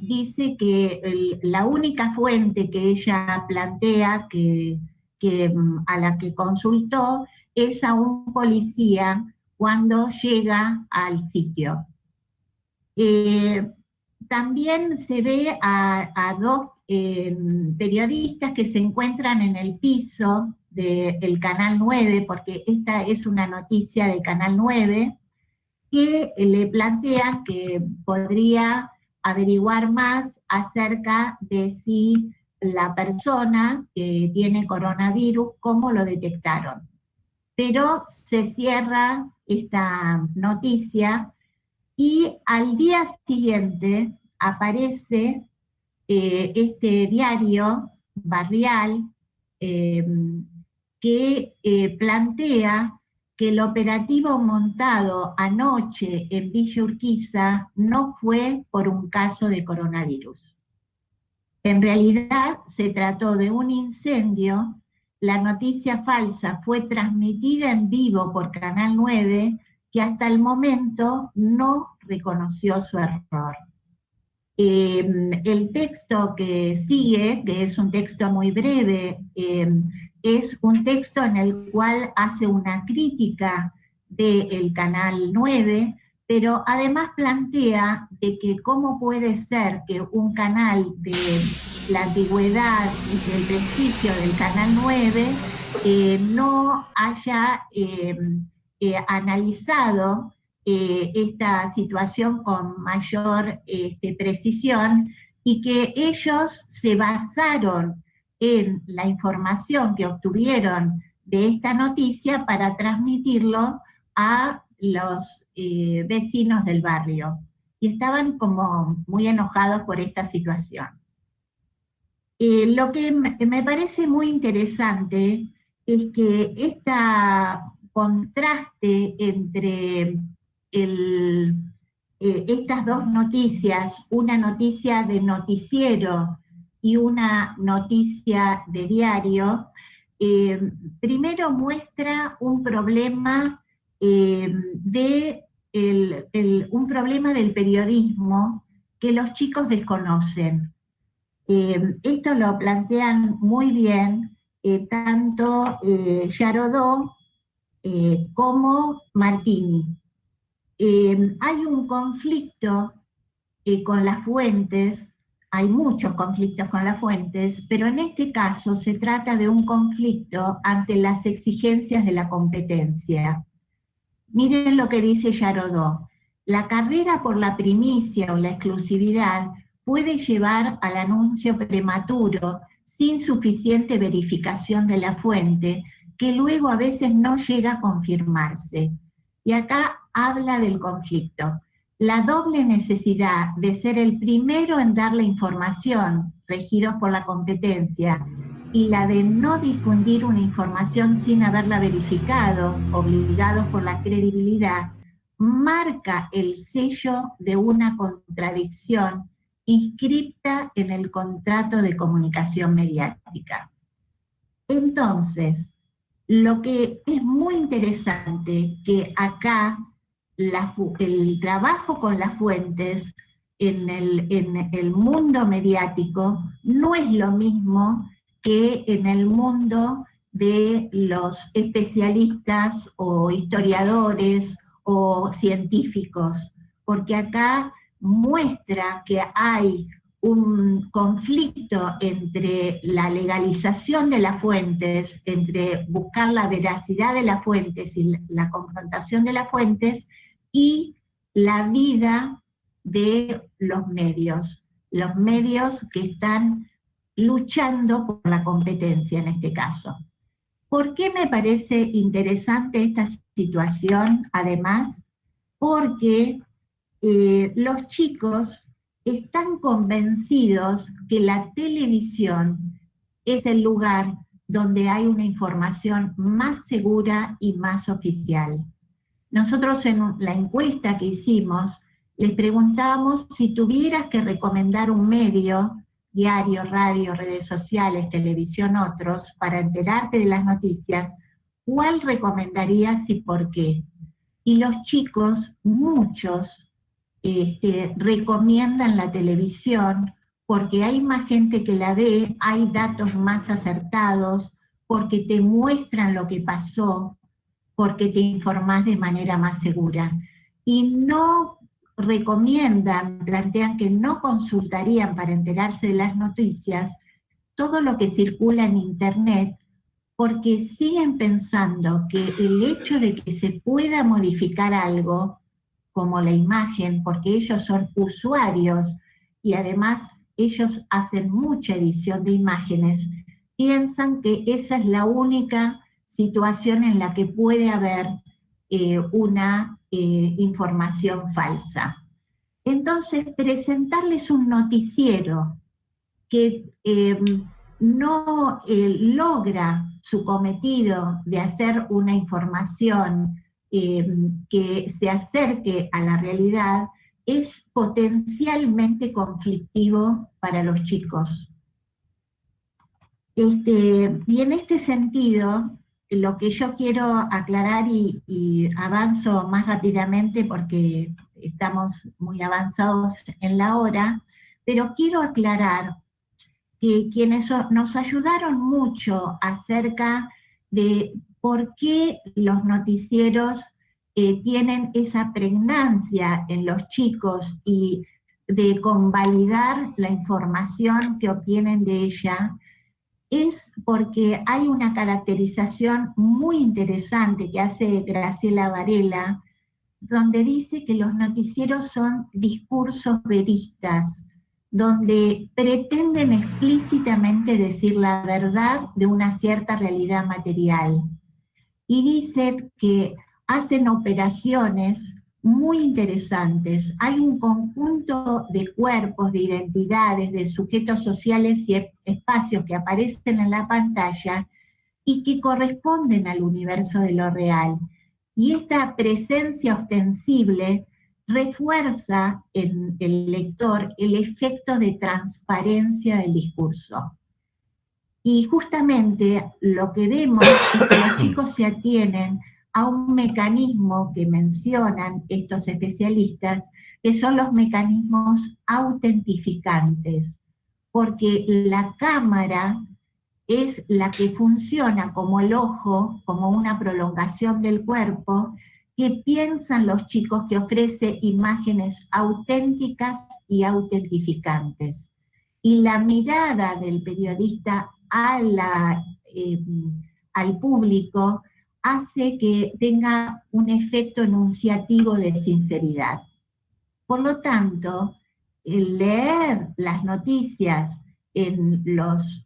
Speaker 2: dice que la única fuente que ella plantea, a la que consultó, es a un policía cuando llega al sitio. También se ve a dos periodistas que se encuentran en el piso del Canal 9, porque esta es una noticia del Canal 9, que le plantean que podría averiguar más acerca de si la persona que tiene coronavirus, cómo lo detectaron. Pero se cierra esta noticia y al día siguiente aparece este diario barrial que plantea que el operativo montado anoche en Villa Urquiza no fue por un caso de coronavirus. En realidad se trató de un incendio. La noticia falsa fue transmitida en vivo por Canal 9, que hasta el momento no reconoció su error. El texto que sigue, que es un texto muy breve, es un texto en el cual hace una crítica del Canal 9, pero además plantea de que cómo puede ser que un canal de la antigüedad y del prestigio del Canal 9 no haya analizado esta situación con mayor precisión, y que ellos se basaron en la información que obtuvieron de esta noticia para transmitirlo a los vecinos del barrio. Y estaban como muy enojados por esta situación. Lo que me parece muy interesante es que este contraste entre estas dos noticias, una noticia de noticiero y una noticia de diario, primero muestra un problema un problema del periodismo que los chicos desconocen. Esto lo plantean muy bien tanto Yarodó como Martini. Hay un conflicto con las fuentes, hay muchos conflictos con las fuentes, pero en este caso se trata de un conflicto ante las exigencias de la competencia. Miren lo que dice Yarodó: la carrera por la primicia o la exclusividad puede llevar al anuncio prematuro sin suficiente verificación de la fuente, que luego a veces no llega a confirmarse. Y acá habla del conflicto. La doble necesidad de ser el primero en dar la información, regidos por la competencia, y la de no difundir una información sin haberla verificado, obligados por la credibilidad, marca el sello de una contradicción inscripta en el contrato de comunicación mediática. Entonces, lo que es muy interesante, que acá el trabajo con las fuentes en el mundo mediático no es lo mismo que en el mundo de los especialistas o historiadores o científicos, porque acá muestra que hay un conflicto entre la legalización de las fuentes, entre buscar la veracidad de las fuentes y la confrontación de las fuentes, y la vida de los medios que están luchando por la competencia en este caso. ¿Por qué me parece interesante esta situación? Además, porque los chicos están convencidos que la televisión es el lugar donde hay una información más segura y más oficial. Nosotros en la encuesta que hicimos les preguntábamos si tuvieras que recomendar un medio, diario, radio, redes sociales, televisión, otros, para enterarte de las noticias, ¿cuál recomendarías y por qué? Y los chicos, muchos, recomiendan la televisión porque hay más gente que la ve, hay datos más acertados, porque te muestran lo que pasó, porque te informás de manera más segura. Y no recomiendan, plantean que no consultarían para enterarse de las noticias todo lo que circula en Internet, porque siguen pensando que el hecho de que se pueda modificar algo, como la imagen, porque ellos son usuarios y además ellos hacen mucha edición de imágenes, piensan que esa es la única situación en la que puede haber una información falsa. Entonces, presentarles un noticiero que no logra su cometido de hacer una información que se acerque a la realidad, es potencialmente conflictivo para los chicos. Y en este sentido, lo que yo quiero aclarar, y avanzo más rápidamente porque estamos muy avanzados en la hora, pero quiero aclarar que quienes nos ayudaron mucho acerca de por qué los noticieros tienen esa pregnancia en los chicos y de convalidar la información que obtienen de ella, es porque hay una caracterización muy interesante que hace Graciela Varela, donde dice que los noticieros son discursos veristas, donde pretenden explícitamente decir la verdad de una cierta realidad material. Y dice que hacen operaciones muy interesantes. Hay un conjunto de cuerpos, de identidades, de sujetos sociales y espacios que aparecen en la pantalla y que corresponden al universo de lo real. Y esta presencia ostensible refuerza en el lector el efecto de transparencia del discurso. Y justamente lo que vemos es que los chicos se atienen a un mecanismo que mencionan estos especialistas, que son los mecanismos autentificantes, porque la cámara es la que funciona como el ojo, como una prolongación del cuerpo, que piensan los chicos que ofrece imágenes auténticas y autentificantes. Y la mirada del periodista al público hace que tenga un efecto enunciativo de sinceridad. Por lo tanto, el leer las noticias en los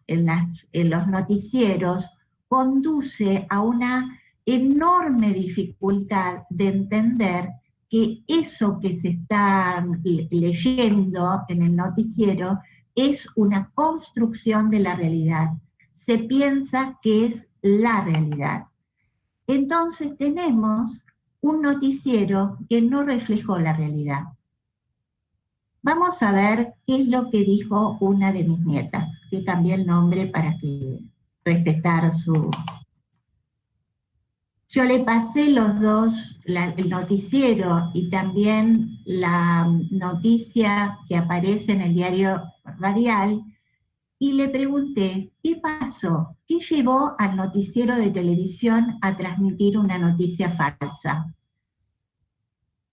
Speaker 2: noticieros conduce a una enorme dificultad de entender que eso que se está leyendo en el noticiero es una construcción de la realidad. Se piensa que es la realidad. Entonces tenemos un noticiero que no reflejó la realidad. Vamos a ver qué es lo que dijo una de mis nietas, que cambié el nombre para que respetar su... Yo le pasé los dos, el noticiero y también la noticia que aparece en el diario radial, y le pregunté, ¿qué pasó? ¿Qué llevó al noticiero de televisión a transmitir una noticia falsa?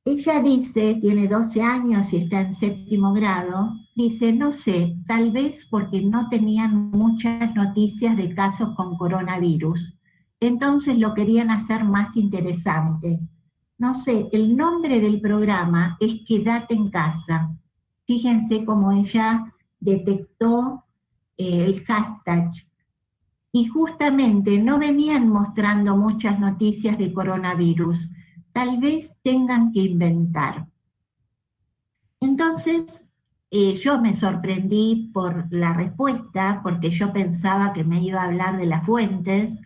Speaker 2: Ella dice, tiene 12 años y está en 7º grado, dice, no sé, tal vez porque no tenían muchas noticias de casos con coronavirus, entonces lo querían hacer más interesante. No sé, el nombre del programa es Quédate en casa. Fíjense cómo ella detectó el hashtag. Y justamente no venían mostrando muchas noticias de coronavirus. Tal vez tengan que inventar. Entonces, yo me sorprendí por la respuesta, porque yo pensaba que me iba a hablar de las fuentes,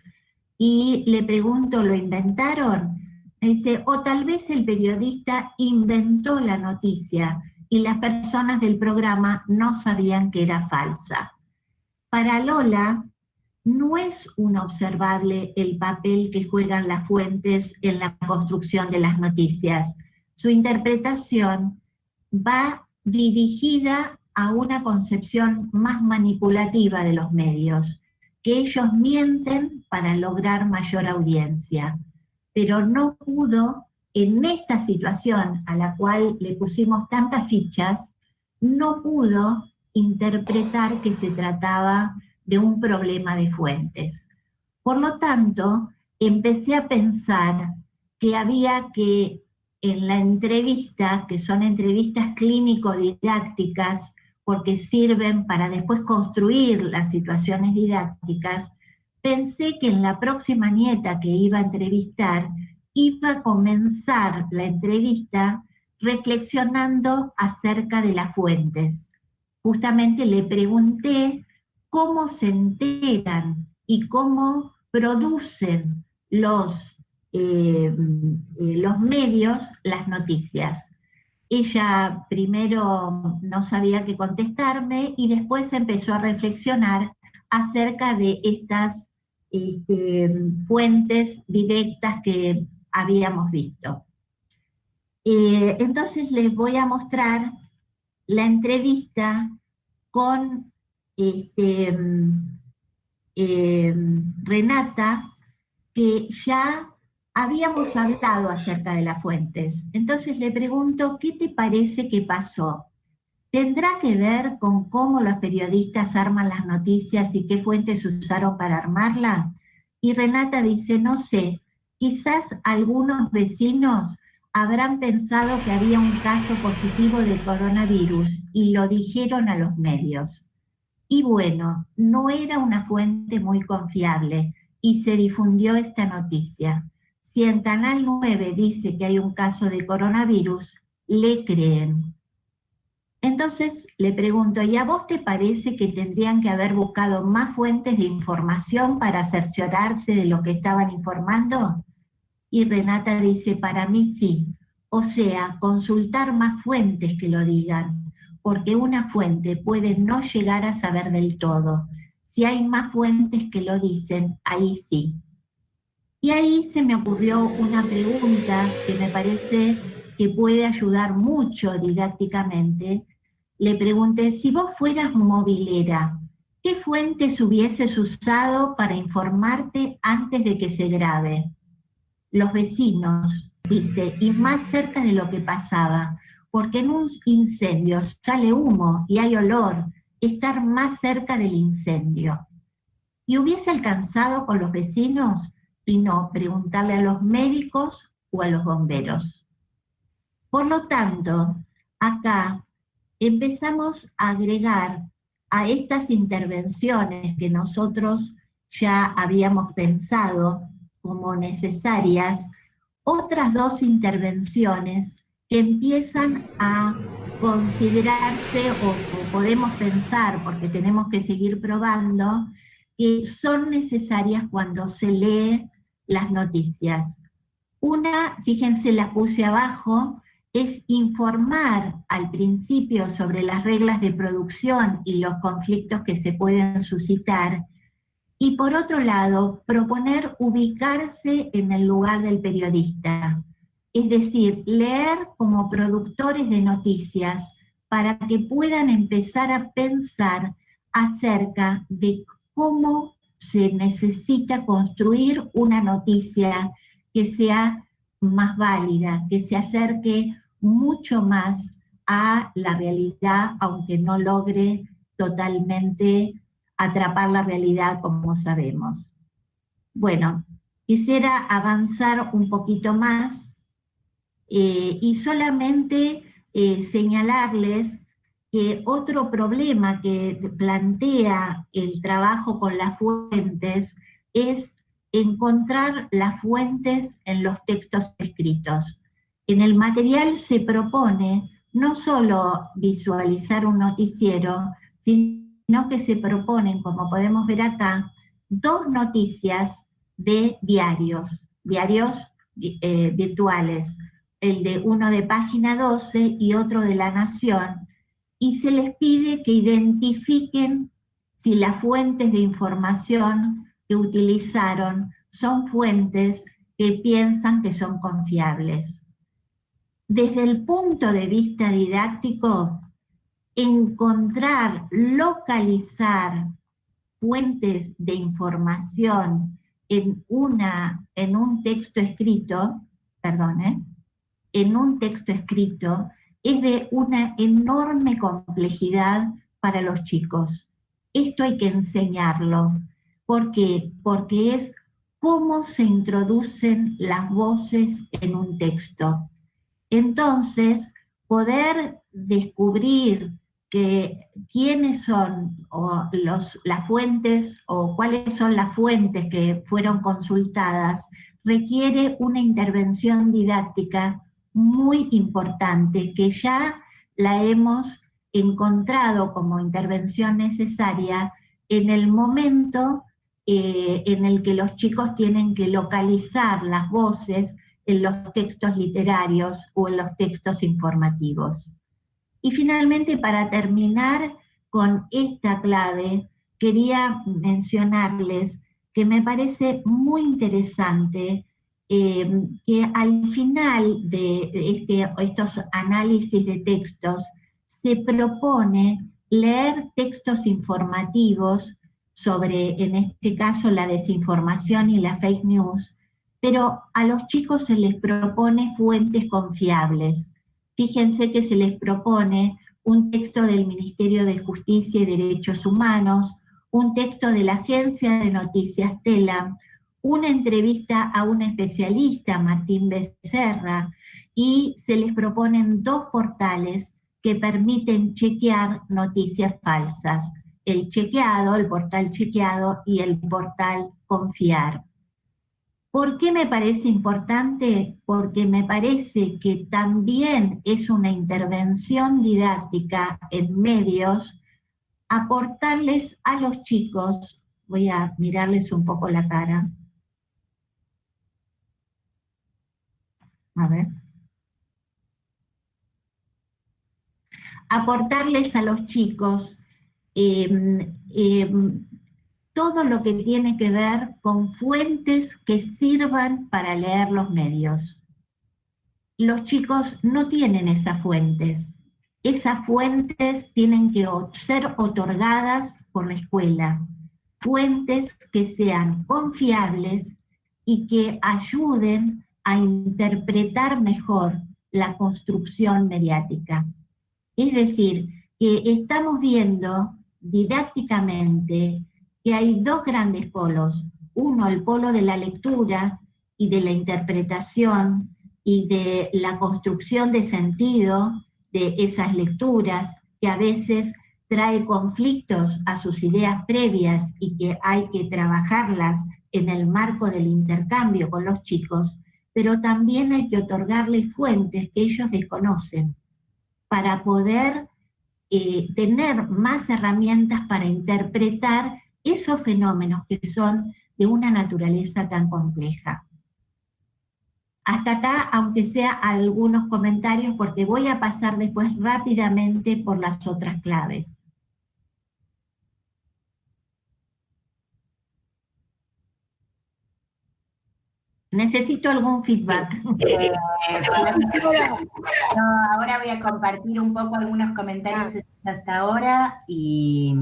Speaker 2: y le pregunto, ¿lo inventaron? Me dice, o tal vez el periodista inventó la noticia y las personas del programa no sabían que era falsa. Para Lola, no es un observable el papel que juegan las fuentes en la construcción de las noticias. Su interpretación va dirigida a una concepción más manipulativa de los medios, que ellos mienten para lograr mayor audiencia, pero no pudo, en esta situación a la cual le pusimos tantas fichas, no pudo interpretar que se trataba de un problema de fuentes. Por lo tanto, empecé a pensar que había que, en la entrevista, que son entrevistas clínico-didácticas, porque sirven para después construir las situaciones didácticas, pensé que en la próxima nieta que iba a entrevistar, iba a comenzar la entrevista reflexionando acerca de las fuentes. Justamente le pregunté cómo se enteran y cómo producen los medios las noticias. Ella primero no sabía qué contestarme y después empezó a reflexionar acerca de estas fuentes directas que habíamos visto. Entonces les voy a mostrar la entrevista con Renata, que ya habíamos hablado acerca de las fuentes. Entonces le pregunto, ¿qué te parece que pasó? ¿Tendrá que ver con cómo los periodistas arman las noticias y qué fuentes usaron para armarla? Y Renata dice, no sé, quizás algunos vecinos habrán pensado que había un caso positivo de coronavirus y lo dijeron a los medios. Y bueno, no era una fuente muy confiable y se difundió esta noticia. Si en Canal 9 dice que hay un caso de coronavirus, le creen. Entonces le pregunto, ¿y a vos te parece que tendrían que haber buscado más fuentes de información para cerciorarse de lo que estaban informando? Y Renata dice, para mí sí. O sea, consultar más fuentes que lo digan, porque una fuente puede no llegar a saber del todo. Si hay más fuentes que lo dicen, ahí sí. Y ahí se me ocurrió una pregunta que me parece que puede ayudar mucho didácticamente. Le pregunté, si vos fueras movilera, ¿qué fuentes hubieses usado para informarte antes de que se grabe? Los vecinos, dice, y más cerca de lo que pasaba, porque en un incendio sale humo y hay olor, estar más cerca del incendio. ¿Y hubiese alcanzado con los vecinos? Y no, preguntarle a los médicos o a los bomberos. Por lo tanto, acá empezamos a agregar a estas intervenciones que nosotros ya habíamos pensado como necesarias, otras dos intervenciones que empiezan a considerarse o podemos pensar, porque tenemos que seguir probando, que son necesarias cuando se lee las noticias. Una, fíjense, la puse abajo, es informar al principio sobre las reglas de producción y los conflictos que se pueden suscitar, y por otro lado, proponer ubicarse en el lugar del periodista, es decir, leer como productores de noticias para que puedan empezar a pensar acerca de cómo se necesita construir una noticia que sea más válida, que se acerque mucho más a la realidad, aunque no logre totalmente atrapar la realidad como sabemos. Bueno, quisiera avanzar un poquito más y solamente señalarles que otro problema que plantea el trabajo con las fuentes es encontrar las fuentes en los textos escritos. En el material se propone no solo visualizar un noticiero, sino que se proponen, como podemos ver acá, dos noticias de diarios virtuales, uno de Página 12 y otro de La Nación, y se les pide que identifiquen si las fuentes de información que utilizaron son fuentes que piensan que son confiables. desde el punto de vista didáctico, encontrar, localizar fuentes de información en un texto escrito, en un texto escrito, es de una enorme complejidad para los chicos. Esto hay que enseñarlo. ¿Por qué? Porque es cómo se introducen las voces en un texto. Entonces, poder descubrir quiénes son las fuentes o cuáles son las fuentes que fueron consultadas requiere una intervención didáctica muy importante que ya la hemos encontrado como intervención necesaria en el momento en el que los chicos tienen que localizar las voces en los textos literarios o en los textos informativos. Y finalmente, para terminar con esta clave, quería mencionarles que me parece muy interesante que al final de estos análisis de textos se propone leer textos informativos sobre, en este caso, la desinformación y la fake news, pero a los chicos se les propone fuentes confiables. Fíjense que se les propone un texto del Ministerio de Justicia y Derechos Humanos, un texto de la Agencia de Noticias TELA, una entrevista a un especialista, Martín Becerra, y se les proponen 2 portales que permiten chequear noticias falsas. El portal chequeado y el portal confiar. ¿Por qué me parece importante? Porque me parece que también es una intervención didáctica en medios aportarles a los chicos, voy a mirarles un poco la cara, a ver, aportarles a los chicos todo lo que tiene que ver con fuentes que sirvan para leer los medios. Los chicos no tienen esas fuentes. Esas fuentes tienen que ser otorgadas por la escuela. Fuentes que sean confiables y que ayuden a interpretar mejor la construcción mediática. Es decir, que estamos viendo didácticamente que hay 2 grandes polos. Uno, el polo de la lectura y de la interpretación y de la construcción de sentido de esas lecturas, que a veces trae conflictos a sus ideas previas y que hay que trabajarlas en el marco del intercambio con los chicos, pero también hay que otorgarles fuentes que ellos desconocen para poder tener más herramientas para interpretar esos fenómenos que son de una naturaleza tan compleja. Hasta acá, aunque sea algunos comentarios, porque voy a pasar después rápidamente por las otras claves. Necesito algún feedback.
Speaker 1: Yo ahora voy a compartir un poco algunos comentarios hasta ahora y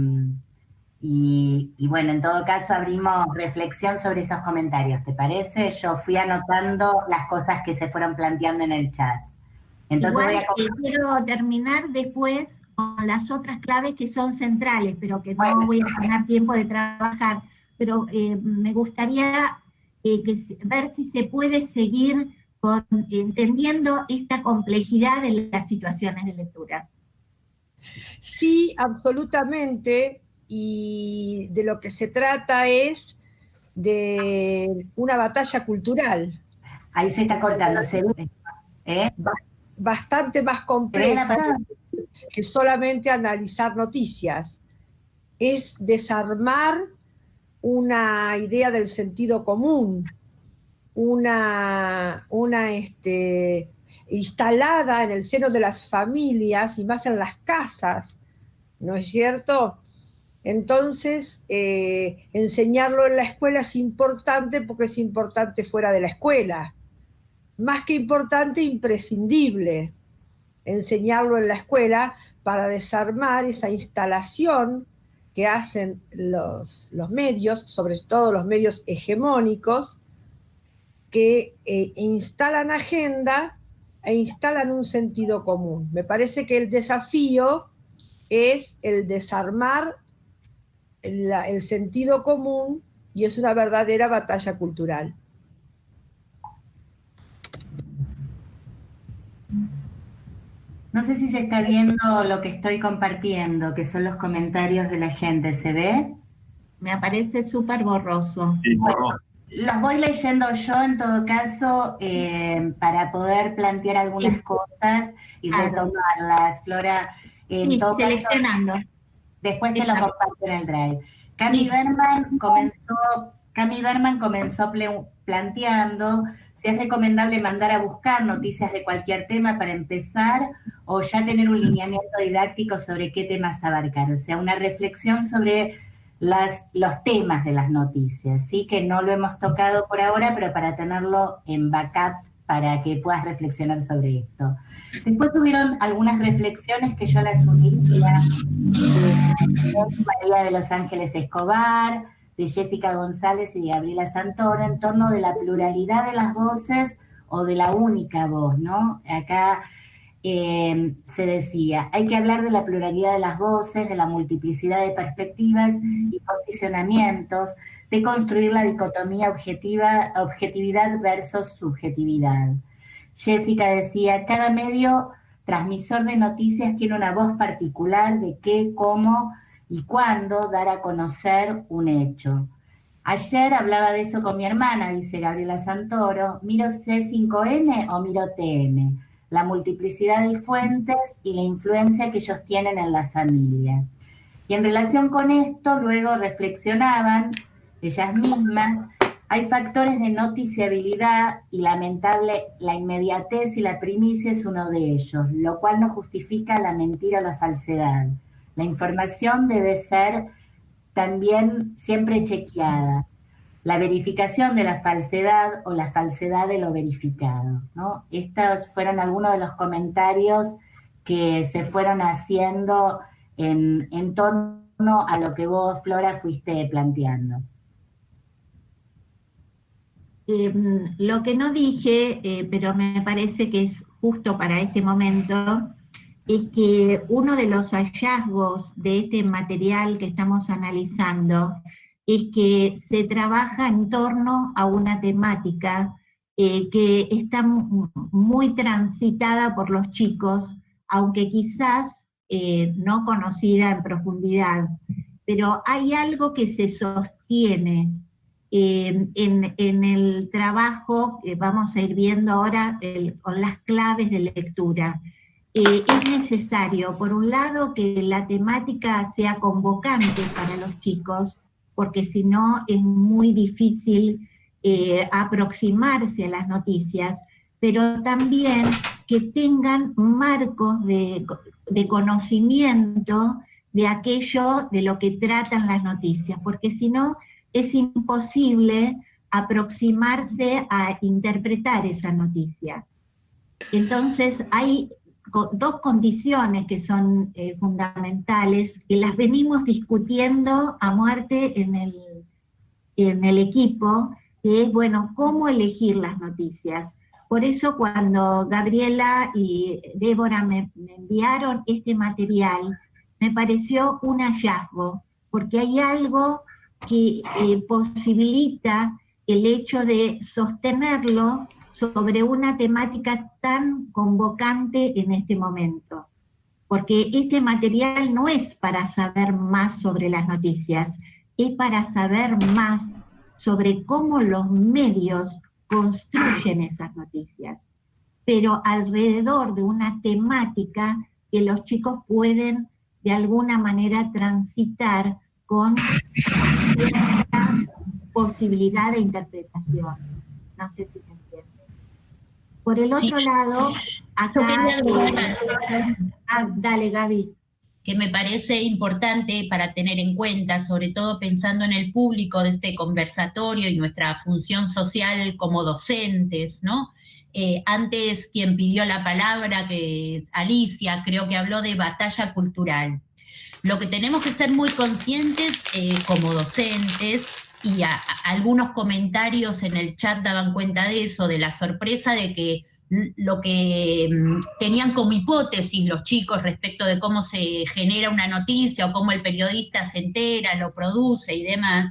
Speaker 1: bueno, en todo caso abrimos reflexión sobre esos comentarios, ¿te parece? Yo fui anotando las cosas que se fueron planteando en el chat. Entonces
Speaker 2: quiero terminar después con las otras claves que son centrales, pero que no voy a tener tiempo de trabajar, pero me gustaría ver si se puede seguir entendiendo esta complejidad de las situaciones de lectura.
Speaker 5: Sí, absolutamente. Y de lo que se trata es de una batalla cultural.
Speaker 1: Ahí se está cortando, ¿se ve?
Speaker 5: Bastante más compleja que solamente analizar noticias. Es desarmar una idea del sentido común, una instalada en el seno de las familias y más en las casas, ¿no es cierto? Entonces, enseñarlo en la escuela es importante porque es importante fuera de la escuela. más que importante, imprescindible enseñarlo en la escuela para desarmar esa instalación que hacen los medios, sobre todo los medios hegemónicos, que instalan agenda e instalan un sentido común. Me parece que el desafío es el desarmar el sentido común, y es una verdadera batalla cultural.
Speaker 1: No sé si se está viendo lo que estoy compartiendo, que son los comentarios de la gente. ¿Se ve?
Speaker 2: Me aparece súper borroso.
Speaker 6: Sí,
Speaker 1: bueno, los voy leyendo yo en todo caso para poder plantear algunas cosas y retomarlas, Flora.
Speaker 2: Sí, seleccionando.
Speaker 1: Caso, después te lo comparto en el Drive. Cami
Speaker 3: Sí.
Speaker 1: Berman comenzó planteando si es recomendable mandar a buscar noticias de cualquier tema para empezar o ya tener un lineamiento didáctico sobre qué temas abarcar. O sea, una reflexión sobre los temas de las noticias, ¿sí? Que no lo hemos tocado por ahora, pero para tenerlo en backup para que puedas reflexionar sobre esto. Después tuvieron algunas reflexiones que yo las uniría de María de los Ángeles Escobar, de Jessica González y de Gabriela Santoro, en torno de la pluralidad de las voces o de la única voz, ¿no? Acá se decía, hay que hablar de la pluralidad de las voces, de la multiplicidad de perspectivas y posicionamientos, de construir la dicotomía objetividad versus subjetividad. Jessica decía, cada medio transmisor de noticias tiene una voz particular de qué, cómo y cuándo dar a conocer un hecho. Ayer hablaba de eso con mi hermana, dice Gabriela Santoro, ¿miro C5N o miro TN? La multiplicidad de fuentes y la influencia que ellos tienen en la familia. Y en relación con esto, luego reflexionaban ellas mismas, hay factores de noticiabilidad y lamentable, la inmediatez y la primicia es uno de ellos, lo cual no justifica la mentira o la falsedad. La información debe ser también siempre chequeada. La verificación de la falsedad o la falsedad de lo verificado, ¿no? Estos fueron algunos de los comentarios que se fueron haciendo en torno a lo que vos, Flora, fuiste planteando.
Speaker 2: Lo que no dije, pero me parece que es justo para este momento, es que uno de los hallazgos de este material que estamos analizando es que se trabaja en torno a una temática que está muy transitada por los chicos, aunque quizás no conocida en profundidad, pero hay algo que se sostiene en el trabajo que vamos a ir viendo ahora con las claves de lectura. Es necesario, por un lado, que la temática sea convocante para los chicos, porque si no es muy difícil aproximarse a las noticias, pero también que tengan marcos de conocimiento de aquello de lo que tratan las noticias, porque si no es imposible aproximarse a interpretar esa noticia. Entonces hay dos condiciones que son fundamentales, que las venimos discutiendo a muerte en el equipo, que es, bueno, cómo elegir las noticias. Por eso cuando Gabriela y Débora me enviaron este material, me pareció un hallazgo, porque hay algo que posibilita el hecho de sostenerlo sobre una temática tan convocante en este momento. Porque este material no es para saber más sobre las noticias, es para saber más sobre cómo los medios construyen esas noticias, pero alrededor de una temática que los chicos pueden de alguna manera transitar con cierta posibilidad de interpretación. No sé si se entiende. Por el otro lado, acá... dale, Gaby.
Speaker 3: Que me parece importante para tener en cuenta, sobre todo pensando en el público de este conversatorio y nuestra función social como docentes, ¿no? Antes quien pidió la palabra, que es Alicia, creo que habló de batalla cultural. Lo que tenemos que ser muy conscientes como docentes, y algunos comentarios en el chat daban cuenta de eso, de la sorpresa de que lo que tenían como hipótesis los chicos respecto de cómo se genera una noticia o cómo el periodista se entera, lo produce y demás,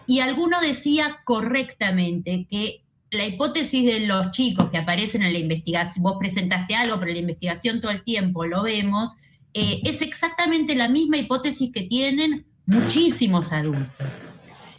Speaker 3: y alguno decía correctamente que la hipótesis de los chicos que aparecen en la investigación, vos presentaste algo, pero en la investigación todo el tiempo lo vemos, es exactamente la misma hipótesis que tienen muchísimos adultos.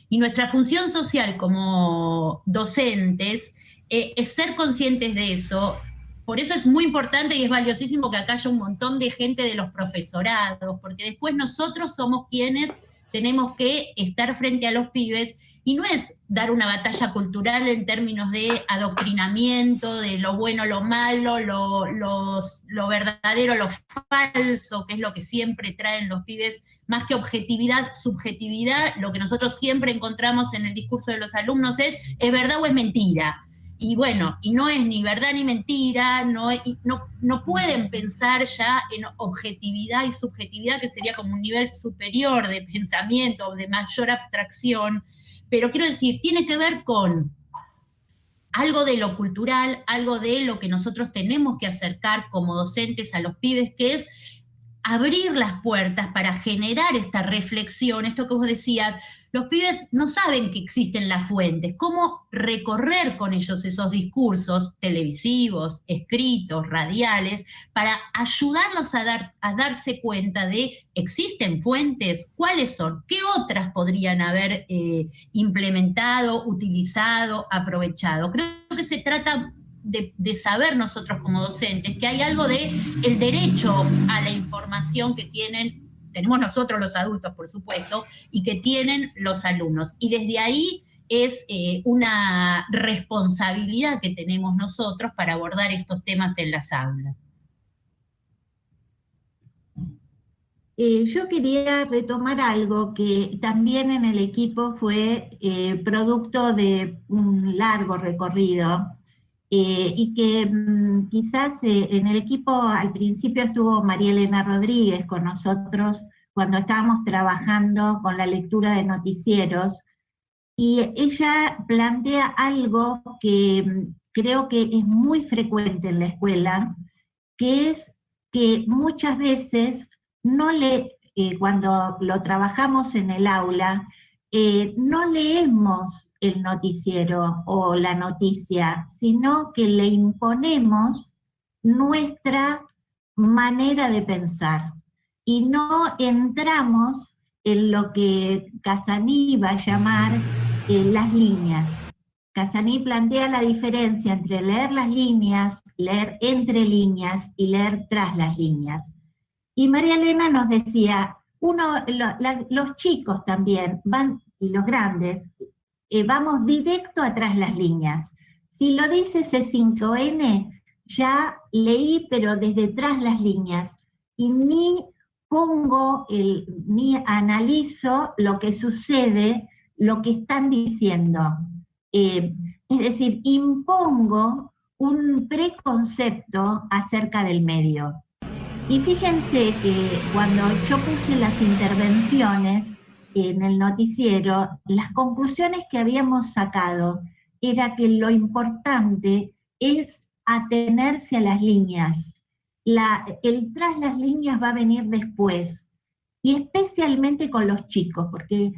Speaker 3: Y nuestra función social como docentes es ser conscientes de eso. Por eso es muy importante y es valiosísimo que acá haya un montón de gente de los profesorados, porque después nosotros somos quienes tenemos que estar frente a los pibes, y no es dar una batalla cultural en términos de adoctrinamiento, de lo bueno, lo malo, lo verdadero, lo falso, que es lo que siempre traen los pibes, más que objetividad, subjetividad. Lo que nosotros siempre encontramos en el discurso de los alumnos es verdad o es mentira. Y bueno, y no es ni verdad ni mentira, no pueden pensar ya en objetividad y subjetividad, que sería como un nivel superior de pensamiento, de mayor abstracción, pero quiero decir, tiene que ver con algo de lo cultural, algo de lo que nosotros tenemos que acercar como docentes a los pibes, que es abrir las puertas para generar esta reflexión, esto que vos decías. Los pibes no saben que existen las fuentes, cómo recorrer con ellos esos discursos televisivos, escritos, radiales, para ayudarlos a darse cuenta de existen fuentes, cuáles son, qué otras podrían haber implementado, utilizado, aprovechado. Creo que se trata de saber nosotros como docentes que hay algo de el derecho a la información que tenemos nosotros los adultos, por supuesto, y que tienen los alumnos. Y desde ahí es una responsabilidad que tenemos nosotros para abordar estos temas en las aulas.
Speaker 2: Yo quería retomar algo que también en el equipo fue producto de un largo recorrido, y que quizás en el equipo al principio estuvo María Elena Rodríguez con nosotros cuando estábamos trabajando con la lectura de noticieros, y ella plantea algo que creo que es muy frecuente en la escuela, que es que muchas veces cuando lo trabajamos en el aula, no leemos el noticiero o la noticia, sino que le imponemos nuestra manera de pensar y no entramos en lo que Casani va a llamar las líneas. Casani plantea la diferencia entre leer las líneas, leer entre líneas y leer tras las líneas. Y María Elena nos decía, los chicos también van, y los grandes, vamos directo atrás las líneas. Si lo dice C5N, ya leí, pero desde tras las líneas, y ni analizo lo que sucede, lo que están diciendo. Es decir, impongo un preconcepto acerca del medio. Y fíjense que cuando yo puse las intervenciones en el noticiero, las conclusiones que habíamos sacado era que lo importante es atenerse a las líneas. El tras las líneas va a venir después, y especialmente con los chicos, porque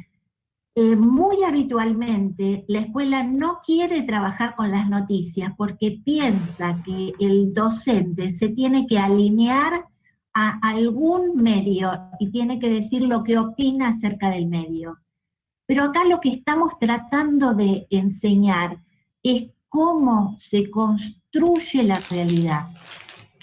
Speaker 2: muy habitualmente la escuela no quiere trabajar con las noticias porque piensa que el docente se tiene que alinear a algún medio y tiene que decir lo que opina acerca del medio. Pero acá lo que estamos tratando de enseñar es cómo se construye la realidad,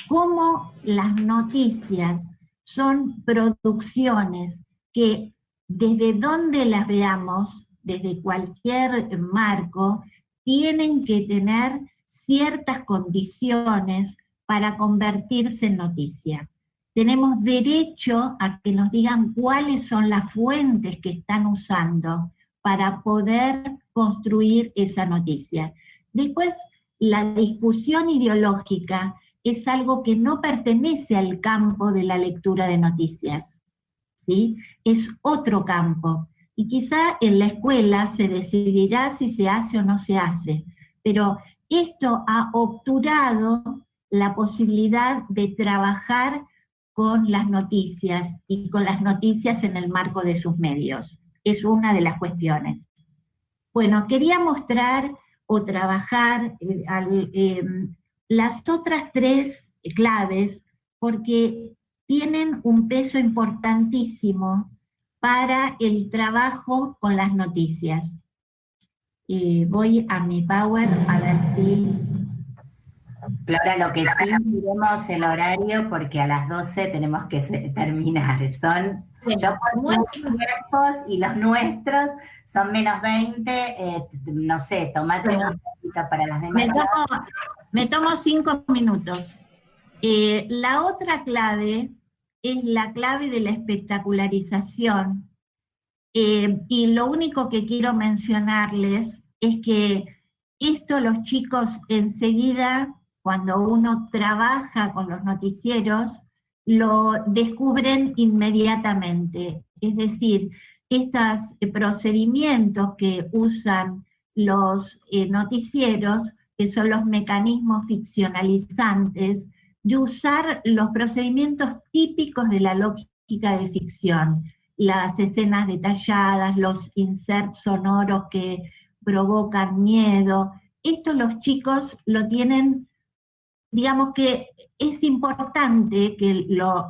Speaker 2: cómo las noticias son producciones que desde donde las veamos, desde cualquier marco, tienen que tener ciertas condiciones para convertirse en noticia. Tenemos derecho a que nos digan cuáles son las fuentes que están usando para poder construir esa noticia. Después, la discusión ideológica es algo que no pertenece al campo de la lectura de noticias, ¿sí? Es otro campo. Y quizá en la escuela se decidirá si se hace o no se hace, pero esto ha obturado la posibilidad de trabajar con las noticias y con las noticias en el marco de sus medios. Es una de las cuestiones. Bueno, quería mostrar o trabajar las otras tres claves porque tienen un peso importantísimo para el trabajo con las noticias. Voy a mi Power a ver si...
Speaker 1: Flora, lo que sí, miremos el horario porque a las 12 tenemos que terminar. Son, yo por tus tiempos y los nuestros son menos 20, no sé, tomate un minutito para las demás.
Speaker 2: Me tomo 5 minutos. La otra clave es la clave de la espectacularización. Y lo único que quiero mencionarles es que esto los chicos enseguida, cuando uno trabaja con los noticieros, lo descubren inmediatamente. Es decir, estos procedimientos que usan los noticieros, que son los mecanismos ficcionalizantes, de usar los procedimientos típicos de la lógica de ficción, las escenas detalladas, los inserts sonoros que provocan miedo. Esto los chicos lo tienen, digamos que es importante que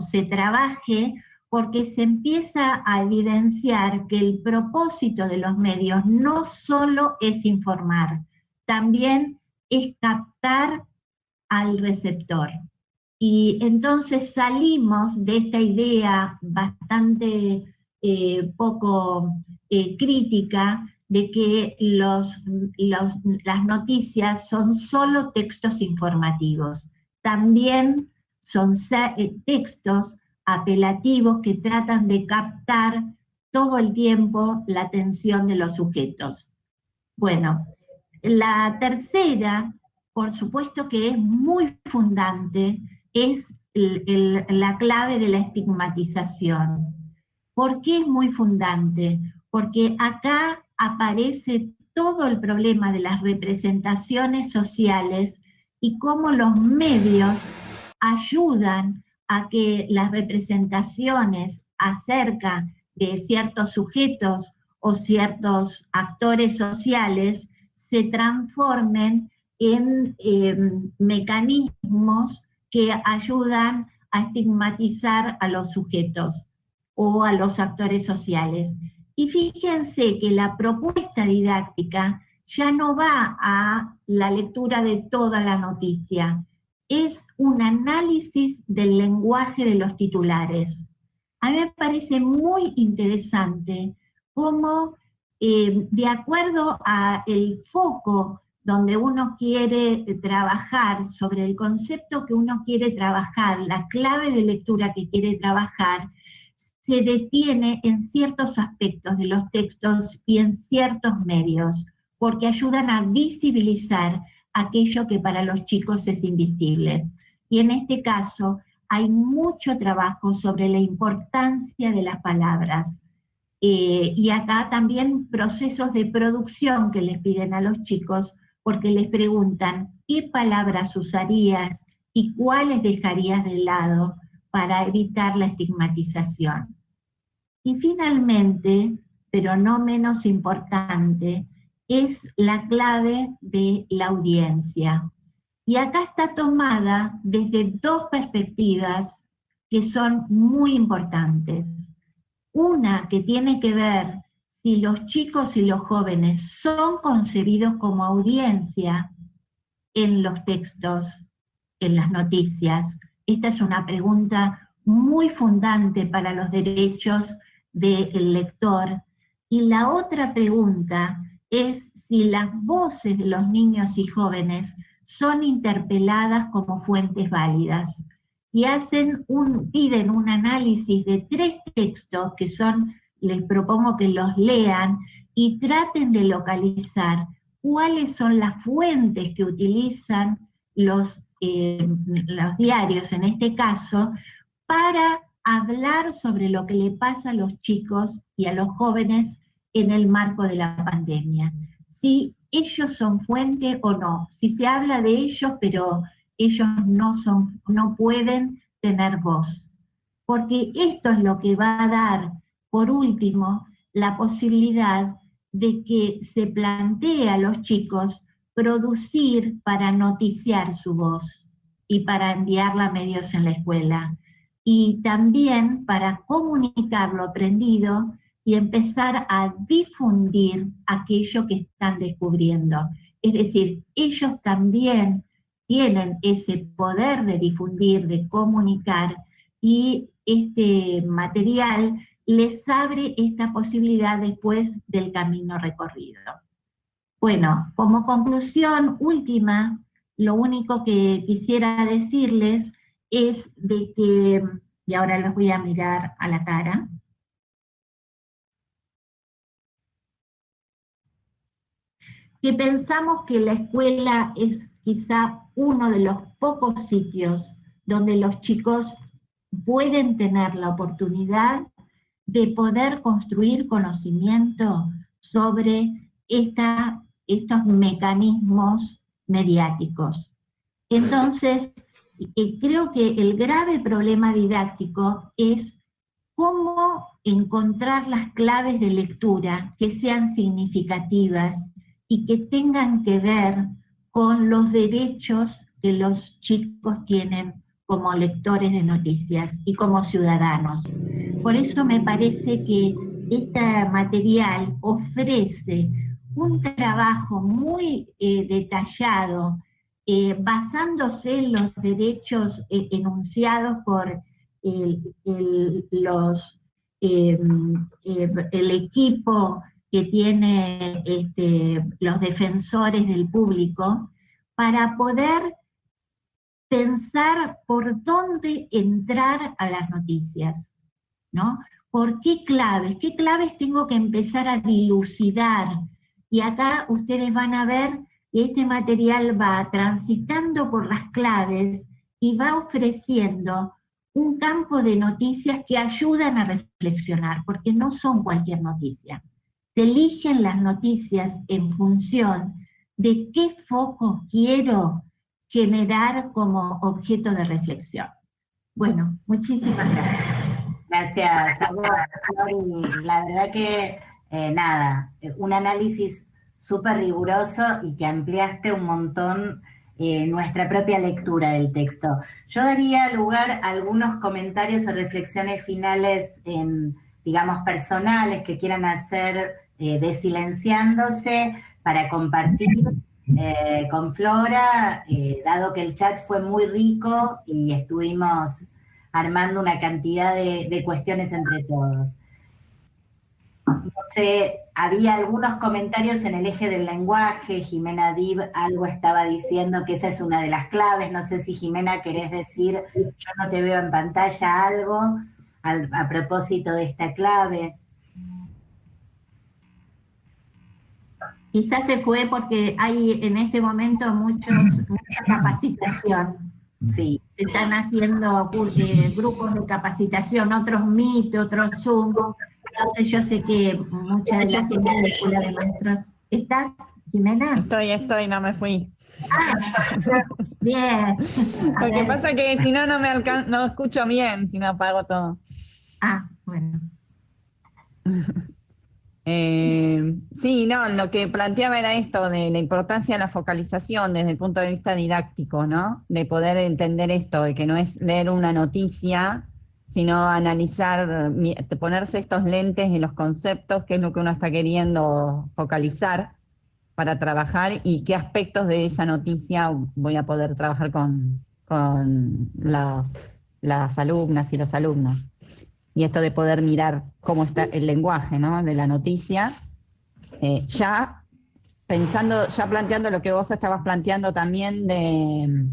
Speaker 2: se trabaje porque se empieza a evidenciar que el propósito de los medios no solo es informar, también es captar al receptor. Y entonces salimos de esta idea bastante poco crítica de que las noticias son solo textos informativos. También son textos apelativos que tratan de captar todo el tiempo la atención de los sujetos. Bueno, la tercera, por supuesto que es muy fundante, es la clave de la estigmatización. ¿Por qué es muy fundante? Porque acá aparece todo el problema de las representaciones sociales y cómo los medios ayudan a que las representaciones acerca de ciertos sujetos o ciertos actores sociales se transformen en mecanismos que ayudan a estigmatizar a los sujetos o a los actores sociales. Y fíjense que la propuesta didáctica ya no va a la lectura de toda la noticia, es un análisis del lenguaje de los titulares. A mí me parece muy interesante cómo, de acuerdo al foco donde uno quiere trabajar, sobre el concepto que uno quiere trabajar, la clave de lectura que quiere trabajar, se detiene en ciertos aspectos de los textos y en ciertos medios, porque ayudan a visibilizar aquello que para los chicos es invisible. Y en este caso hay mucho trabajo sobre la importancia de las palabras. Y acá también procesos de producción que les piden a los chicos, porque les preguntan qué palabras usarías y cuáles dejarías de lado para evitar la estigmatización. Y finalmente, pero no menos importante, es la clave de la audiencia. Y acá está tomada desde dos perspectivas que son muy importantes. Una que tiene que ver si los chicos y los jóvenes son concebidos como audiencia en los textos, en las noticias. Esta es una pregunta muy fundante para los derechos del lector. Y la otra pregunta es si las voces de los niños y jóvenes son interpeladas como fuentes válidas. Y piden un análisis de 3 textos que son, les propongo que los lean y traten de localizar cuáles son las fuentes que utilizan los diarios, en este caso, para hablar sobre lo que le pasa a los chicos y a los jóvenes en el marco de la pandemia. Si ellos son fuente o no, si se habla de ellos, pero ellos no pueden tener voz. Porque esto es lo que va a dar, por último, la posibilidad de que se plantee a los chicos producir para noticiar su voz y para enviarla a medios en la escuela. Y también para comunicar lo aprendido y empezar a difundir aquello que están descubriendo. Es decir, ellos también tienen ese poder de difundir, de comunicar, y este material les abre esta posibilidad después del camino recorrido. Bueno, como conclusión última, lo único que quisiera decirles es de que, y ahora los voy a mirar a la cara, que pensamos que la escuela es quizá uno de los pocos sitios donde los chicos pueden tener la oportunidad de poder construir conocimiento sobre estos mecanismos mediáticos. Entonces, creo que el grave problema didáctico es cómo encontrar las claves de lectura que sean significativas y que tengan que ver con los derechos que los chicos tienen como lectores de noticias y como ciudadanos. Por eso me parece que este material ofrece un trabajo muy detallado, basándose en los derechos enunciados por el equipo que tiene los defensores del público, para poder pensar por dónde entrar a las noticias, ¿no? ¿Por qué claves? ¿Qué claves tengo que empezar a dilucidar? Y acá ustedes van a ver que este material va transitando por las claves y va ofreciendo un campo de noticias que ayudan a reflexionar, porque no son cualquier noticia. Se eligen las noticias en función de qué foco quiero generar como objeto de reflexión. Bueno, muchísimas gracias.
Speaker 1: Gracias a vos, Flori. La verdad que, un análisis súper riguroso y que ampliaste un montón nuestra propia lectura del texto. Yo daría lugar a algunos comentarios o reflexiones finales, digamos, personales que quieran hacer desilenciándose para compartir con Flora, dado que el chat fue muy rico y estuvimos armando una cantidad de cuestiones entre todos. No sé, había algunos comentarios en el eje del lenguaje. Jimena Dib algo estaba diciendo que esa es una de las claves. No sé si, Jimena, querés decir, yo no te veo en pantalla, algo a propósito de esta clave.
Speaker 2: Quizás se fue porque hay en este momento mucha capacitación.
Speaker 1: Sí.
Speaker 2: Se están haciendo grupos de capacitación, otros Meet, otros Zoom. Entonces yo sé que mucha de la gente de la Escuela de Maestros... ¿Estás, Jimena?
Speaker 6: Estoy, no me fui.
Speaker 2: Ah, bien.
Speaker 6: Lo que pasa es que si no, no escucho bien, si no apago todo.
Speaker 2: Ah, bueno.
Speaker 6: Sí, no, lo que planteaba era esto de la importancia de la focalización desde el punto de vista didáctico, ¿no? De poder entender esto, de que no es leer una noticia, sino analizar, ponerse estos lentes en los conceptos, qué es lo que uno está queriendo focalizar para trabajar y qué aspectos de esa noticia voy a poder trabajar con las alumnas y los alumnos. Y esto de poder mirar cómo está el lenguaje, ¿no?, de la noticia, ya planteando lo que vos estabas planteando también de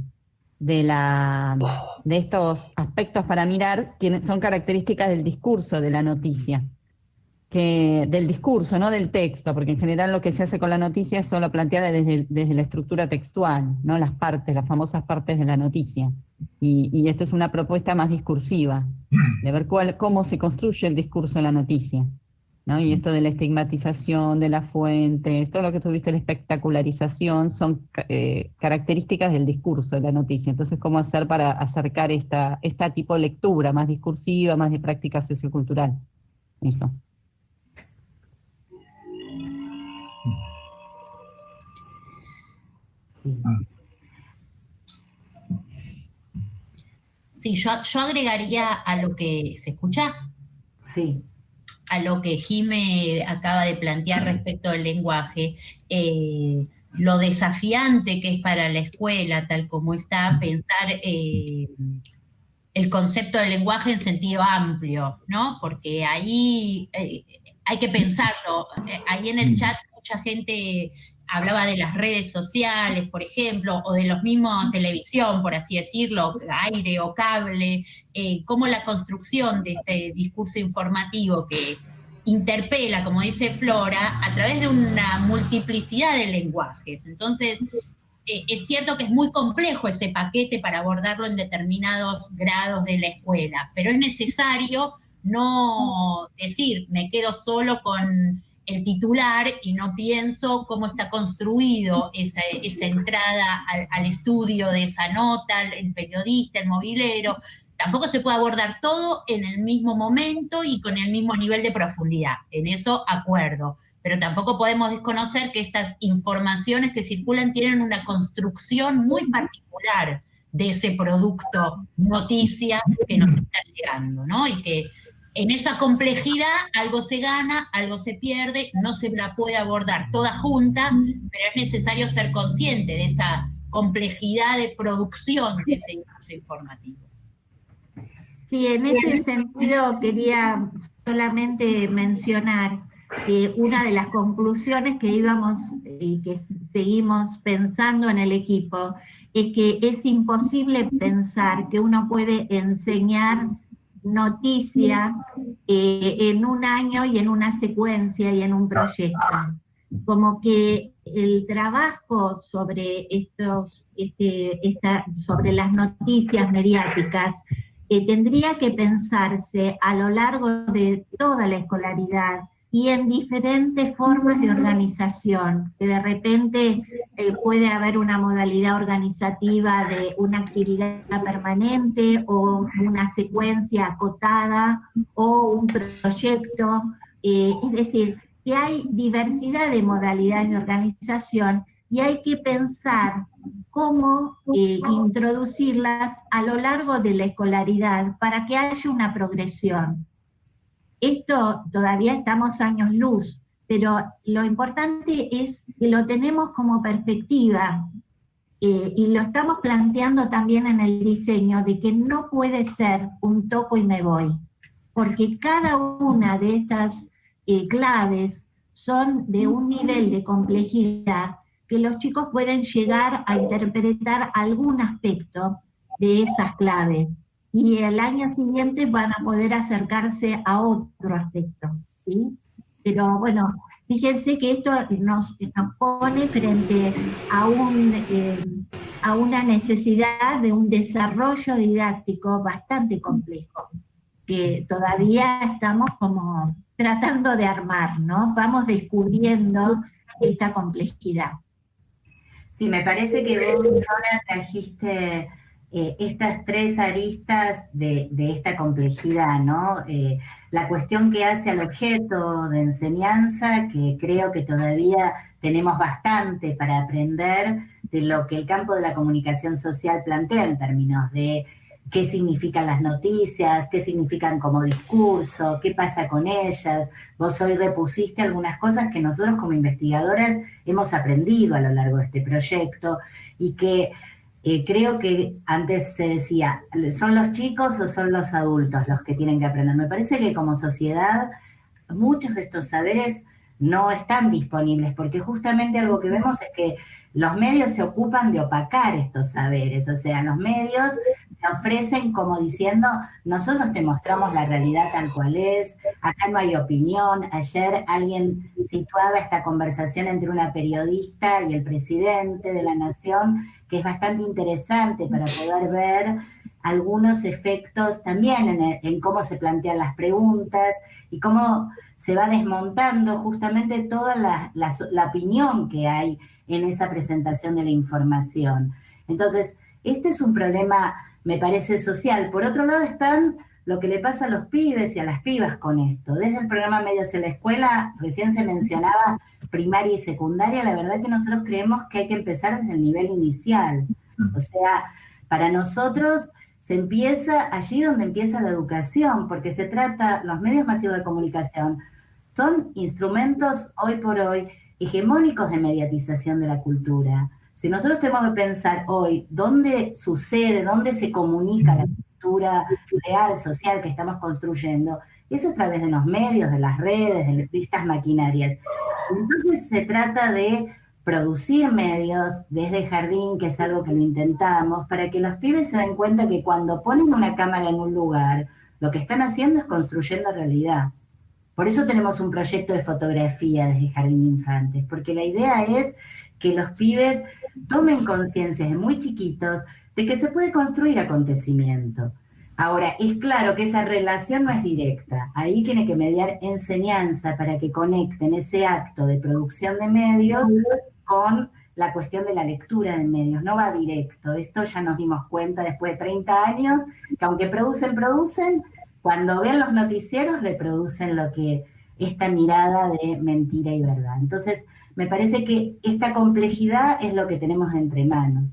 Speaker 6: estos aspectos para mirar, que son características del discurso de la noticia. del discurso, no del texto, porque en general lo que se hace con la noticia es solo planteada desde la estructura textual, ¿no? Las partes, las famosas partes de la noticia. Y esto es una propuesta más discursiva, de ver cómo se construye el discurso de la noticia, ¿no? Y esto de la estigmatización, de las fuentes, todo lo que tuviste, la espectacularización, son características del discurso de la noticia. Entonces, ¿cómo hacer para acercar esta tipo de lectura más discursiva, más de práctica sociocultural? Eso.
Speaker 3: Sí, yo agregaría a lo que se escucha,
Speaker 1: Sí.
Speaker 3: a lo que Jime acaba de plantear respecto al lenguaje, lo desafiante que es para la escuela, tal como está, pensar el concepto del lenguaje en sentido amplio, ¿no? Porque ahí hay que pensarlo. Ahí en el chat mucha gente hablaba de las redes sociales, por ejemplo, o de los mismos televisión, por así decirlo, aire o cable, cómo la construcción de este discurso informativo que interpela, como dice Flora, a través de una multiplicidad de lenguajes. Entonces, es cierto que es muy complejo ese paquete para abordarlo en determinados grados de la escuela, pero es necesario no decir, me quedo solo con el titular y no pienso cómo está construido esa entrada al estudio de esa nota, el periodista, el movilero. Tampoco se puede abordar todo en el mismo momento y con el mismo nivel de profundidad. En eso acuerdo. Pero tampoco podemos desconocer que estas informaciones que circulan tienen una construcción muy particular de ese producto noticia que nos está llegando, ¿no? Y que en esa complejidad algo se gana, algo se pierde, no se la puede abordar toda junta, pero es necesario ser consciente de esa complejidad de producción de ese discurso informativo.
Speaker 2: Sí, en este sentido quería solamente mencionar que una de las conclusiones que íbamos y que seguimos pensando en el equipo es que es imposible pensar que uno puede enseñar noticia en un año y en una secuencia y en un proyecto. Como que el trabajo sobre sobre las noticias mediáticas tendría que pensarse a lo largo de toda la escolaridad y en diferentes formas de organización, que de repente puede haber una modalidad organizativa de una actividad permanente o una secuencia acotada o un proyecto, es decir, que hay diversidad de modalidades de organización y hay que pensar cómo introducirlas a lo largo de la escolaridad para que haya una progresión. Esto todavía estamos años luz, pero lo importante es que lo tenemos como perspectiva y lo estamos planteando también en el diseño de que no puede ser un toco y me voy, porque cada una de estas claves son de un nivel de complejidad que los chicos pueden llegar a interpretar algún aspecto de esas claves. Y el año siguiente van a poder acercarse a otro aspecto, ¿sí? Pero bueno, fíjense que esto nos pone frente a una necesidad de un desarrollo didáctico bastante complejo, que todavía estamos como tratando de armar, ¿no? Vamos descubriendo esta complejidad.
Speaker 1: Sí, me parece que vos ahora trajiste estas tres aristas de esta complejidad, ¿no? La cuestión que hace al objeto de enseñanza, que creo que todavía tenemos bastante para aprender de lo que el campo de la comunicación social plantea en términos de qué significan las noticias, qué significan como discurso, qué pasa con ellas. Vos hoy repusiste algunas cosas que nosotros como investigadoras hemos aprendido a lo largo de este proyecto y que creo que antes se decía, ¿son los chicos o son los adultos los que tienen que aprender? Me parece que como sociedad muchos de estos saberes no están disponibles, porque justamente algo que vemos es que los medios se ocupan de opacar estos saberes, o sea, los medios se ofrecen como diciendo, nosotros te mostramos la realidad tal cual es, acá no hay opinión. Ayer alguien situaba esta conversación entre una periodista y el presidente de la Nación, que es bastante interesante para poder ver algunos efectos también en cómo se plantean las preguntas y cómo se va desmontando justamente toda la opinión que hay en esa presentación de la información. Entonces, este es un problema, me parece, social. Por otro lado están lo que le pasa a los pibes y a las pibas con esto. Desde el programa Medios en la Escuela, recién se mencionaba primaria y secundaria, la verdad que nosotros creemos que hay que empezar desde el nivel inicial. O sea, para nosotros se empieza allí donde empieza la educación, porque se trata, los medios masivos de comunicación son instrumentos hoy por hoy hegemónicos de mediatización de la cultura. Si nosotros tenemos que pensar hoy dónde sucede, dónde se comunica la cultura real, social que estamos construyendo, es a través de los medios, de las redes, de estas maquinarias. Entonces se trata de producir medios desde Jardín, que es algo que lo intentamos, para que los pibes se den cuenta que cuando ponen una cámara en un lugar, lo que están haciendo es construyendo realidad. Por eso tenemos un proyecto de fotografía desde Jardín de Infantes, porque la idea es que los pibes tomen conciencia desde muy chiquitos de que se puede construir acontecimiento. Ahora, es claro que esa relación no es directa. Ahí tiene que mediar enseñanza para que conecten ese acto de producción de medios con la cuestión de la lectura de medios. No va directo. Esto ya nos dimos cuenta después de 30 años, que aunque producen, cuando ven los noticieros reproducen lo que esta mirada de mentira y verdad. Entonces, me parece que esta complejidad es lo que tenemos entre manos.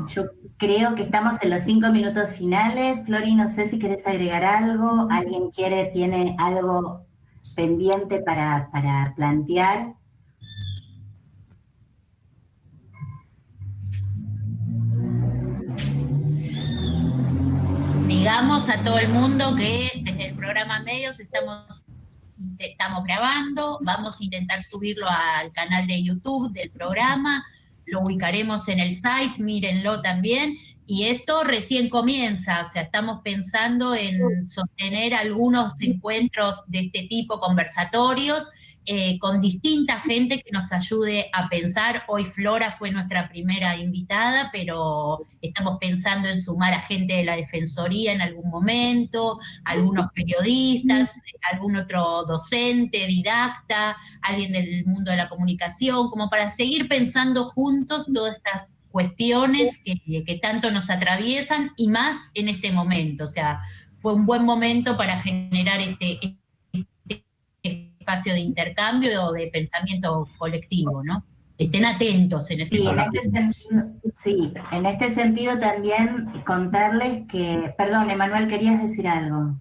Speaker 1: Yo creo que estamos en los 5 minutos finales. Flori, no sé si querés agregar algo. ¿Alguien tiene algo pendiente para plantear?
Speaker 3: Digamos a todo el mundo que desde el programa Medios estamos grabando, vamos a intentar subirlo al canal de YouTube del programa, lo ubicaremos en el site, mírenlo también, y esto recién comienza, o sea, estamos pensando en sostener algunos encuentros de este tipo, conversatorios, con distinta gente que nos ayude a pensar. Hoy Flora fue nuestra primera invitada, pero estamos pensando en sumar a gente de la Defensoría en algún momento, algunos periodistas, algún otro docente, didacta, alguien del mundo de la comunicación, como para seguir pensando juntos todas estas cuestiones que tanto nos atraviesan y más en este momento. O sea, fue un buen momento para generar este espacio de intercambio o de pensamiento colectivo, ¿no? Estén atentos en ese sentido.
Speaker 1: Sí, en este sentido también contarles que, perdón, Emanuel, ¿querías decir algo?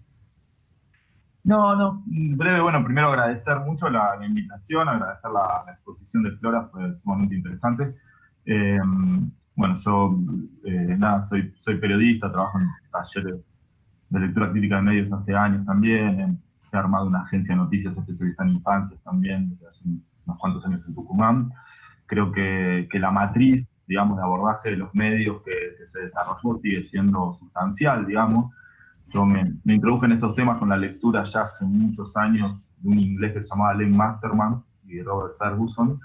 Speaker 7: No, breve, bueno, primero agradecer mucho la invitación, agradecer la exposición de Flora, fue sumamente interesante. Bueno, yo, soy periodista, trabajo en talleres de lectura crítica de medios hace años también, he armado una agencia de noticias especializada en infancias también, desde hace unos cuantos años en Tucumán. Creo que la matriz, digamos, de abordaje de los medios que se desarrolló sigue siendo sustancial, digamos. Yo me introduje en estos temas con la lectura ya hace muchos años de un inglés que se llamaba Len Masterman y Robert Ferguson,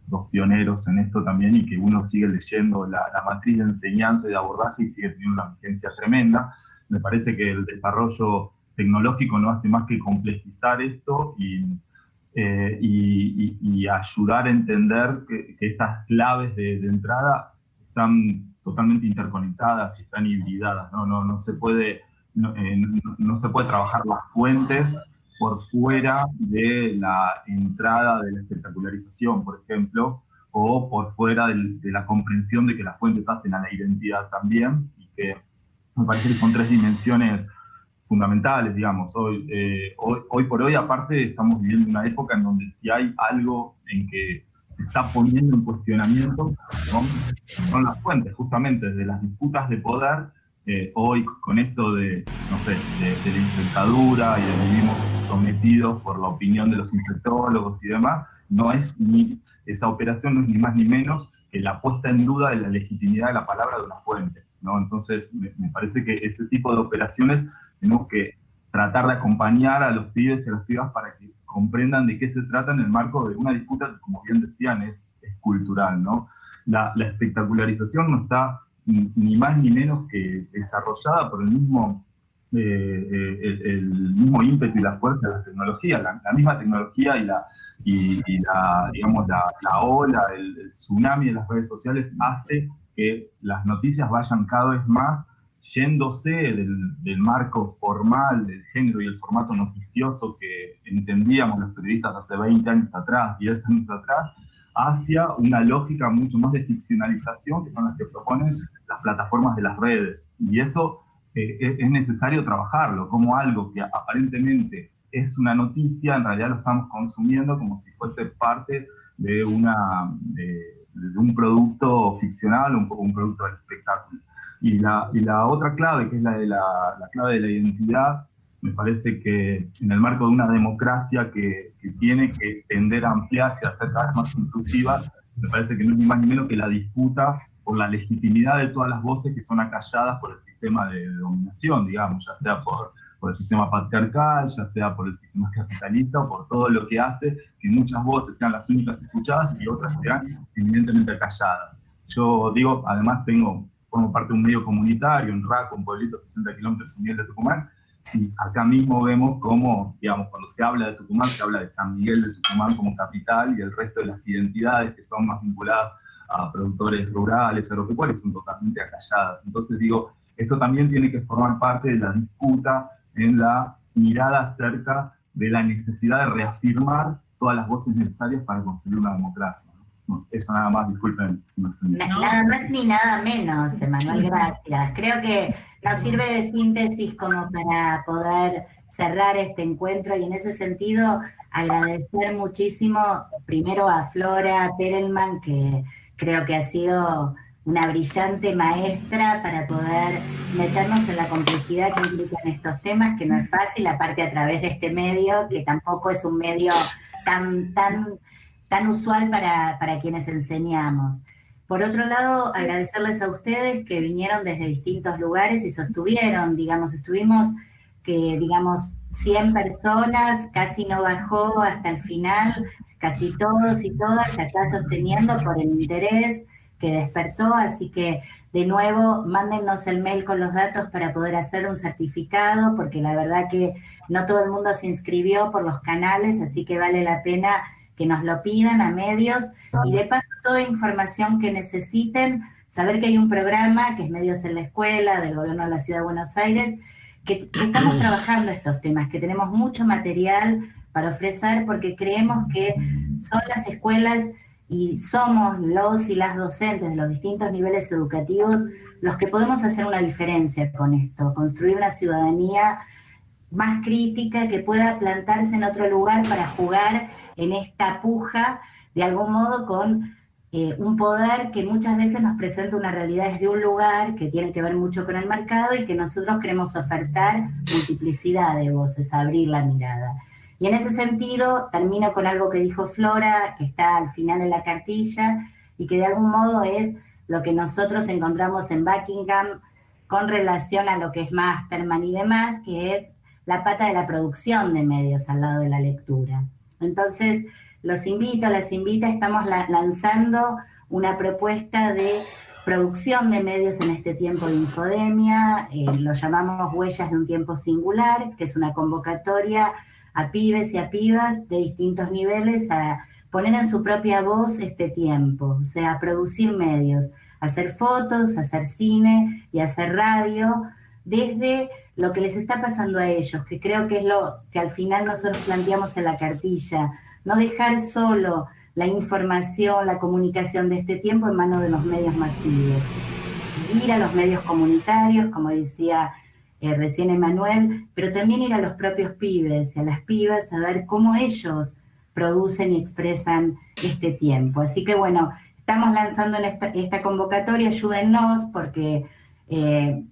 Speaker 7: dos pioneros en esto también, y que uno sigue leyendo la matriz de enseñanza y de abordaje y sigue teniendo una vigencia tremenda. Me parece que el desarrollo tecnológico no hace más que complejizar esto y ayudar a entender que estas claves de entrada están totalmente interconectadas y están hibridadas, no se puede trabajar las fuentes por fuera de la entrada de la espectacularización, por ejemplo, o por fuera de la comprensión de que las fuentes hacen a la identidad también, y que me parece que son tres dimensiones fundamentales, digamos. Hoy por hoy, aparte, estamos viviendo una época en donde si hay algo en que se está poniendo en cuestionamiento, son las fuentes, justamente, de las disputas de poder. Hoy, con esto de la infectadura y de vivimos sometidos por la opinión de los infectólogos y demás, no es ni esa operación no es ni más ni menos que la puesta en duda de la legitimidad de la palabra de una fuente, ¿no? Entonces, me parece que ese tipo de operaciones tenemos que tratar de acompañar a los pibes y a las pibas para que comprendan de qué se trata en el marco de una disputa que, como bien decían, es cultural, ¿no? La espectacularización no está ni más ni menos que desarrollada por el mismo ímpetu y la fuerza de la tecnología. La misma tecnología digamos, la ola, el tsunami de las redes sociales hace que las noticias vayan cada vez más yéndose del marco formal del género y el formato noticioso que entendíamos los periodistas hace 20 años atrás, 10 años atrás, hacia una lógica mucho más de ficcionalización, que son las que proponen las plataformas de las redes. Y eso es necesario trabajarlo, como algo que aparentemente es una noticia, en realidad lo estamos consumiendo como si fuese parte de un producto ficcional, un producto del espectáculo. Y la otra clave, que es la clave de la identidad, me parece que en el marco de una democracia que tiene que tender a ampliarse, a ser cada vez más inclusiva, me parece que no es ni más ni menos que la disputa por la legitimidad de todas las voces que son acalladas por el sistema de dominación, digamos, ya sea por el sistema patriarcal, ya sea por el sistema capitalista, o por todo lo que hace que muchas voces sean las únicas escuchadas y otras sean evidentemente acalladas. Yo digo, además formo parte de un medio comunitario, en Raco, un pueblito a 60 kilómetros de San Miguel de Tucumán, y acá mismo vemos cómo, digamos, cuando se habla de Tucumán, se habla de San Miguel de Tucumán como capital, y el resto de las identidades que son más vinculadas a productores rurales, agropecuarios, son totalmente acalladas. Entonces digo, eso también tiene que formar parte de la disputa en la mirada acerca de la necesidad de reafirmar todas las voces necesarias para construir una democracia. Eso nada más, disculpen si me extendí.
Speaker 1: Nada más ni nada menos, Emanuel, gracias. Creo que nos sirve de síntesis como para poder cerrar este encuentro, y en ese sentido agradecer muchísimo primero a Flora Perelman, que creo que ha sido una brillante maestra para poder meternos en la complejidad que implican estos temas, que no es fácil, aparte a través de este medio, que tampoco es un medio tan usual para quienes enseñamos. Por otro lado, agradecerles a ustedes que vinieron desde distintos lugares y sostuvieron, estuvimos 100 personas, casi no bajó hasta el final, casi todos y todas acá sosteniendo por el interés que despertó, así que de nuevo mándennos el mail con los datos para poder hacer un certificado, porque la verdad que no todo el mundo se inscribió por los canales, así que vale la pena que nos lo pidan a medios, y de paso toda información que necesiten, saber que hay un programa que es Medios en la Escuela, del Gobierno de la Ciudad de Buenos Aires, que estamos trabajando estos temas, que tenemos mucho material para ofrecer, porque creemos que son las escuelas y somos los y las docentes de los distintos niveles educativos los que podemos hacer una diferencia con esto, construir una ciudadanía más crítica, que pueda plantarse en otro lugar para jugar en esta puja, de algún modo, con un poder que muchas veces nos presenta una realidad desde un lugar que tiene que ver mucho con el mercado, y que nosotros queremos ofertar multiplicidad de voces, abrir la mirada. Y en ese sentido, termino con algo que dijo Flora, que está al final de la cartilla, y que de algún modo es lo que nosotros encontramos en Buckingham con relación a lo que es Masterman y demás, que es la pata de la producción de medios al lado de la lectura. Entonces, las invita, estamos lanzando una propuesta de producción de medios en este tiempo de infodemia, lo llamamos Huellas de un Tiempo Singular, que es una convocatoria a pibes y a pibas de distintos niveles a poner en su propia voz este tiempo, o sea, a producir medios, hacer fotos, hacer cine y hacer radio, desde lo que les está pasando a ellos, que creo que es lo que al final nosotros planteamos en la cartilla, no dejar solo la información, la comunicación de este tiempo en manos de los medios masivos, ir a los medios comunitarios, como decía recién Emanuel, pero también ir a los propios pibes y a las pibas a ver cómo ellos producen y expresan este tiempo. Así que bueno, estamos lanzando en esta convocatoria, ayúdennos, porque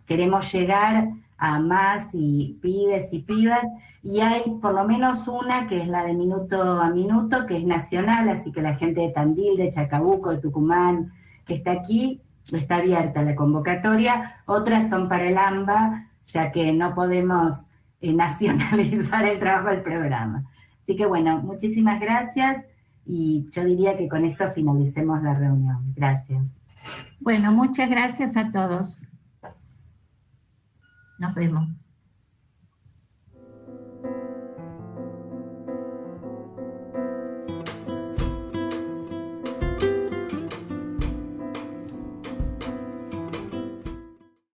Speaker 1: queremos llegar a más y pibes y pibas, y hay por lo menos una que es la de Minuto a Minuto, que es nacional, así que la gente de Tandil, de Chacabuco, de Tucumán, que está aquí, está abierta la convocatoria. Otras son para el AMBA, ya que no podemos nacionalizar el trabajo del programa. Así que bueno, muchísimas gracias, y yo diría que con esto finalicemos la reunión. Gracias.
Speaker 2: Bueno, muchas gracias a todos. Nos vemos.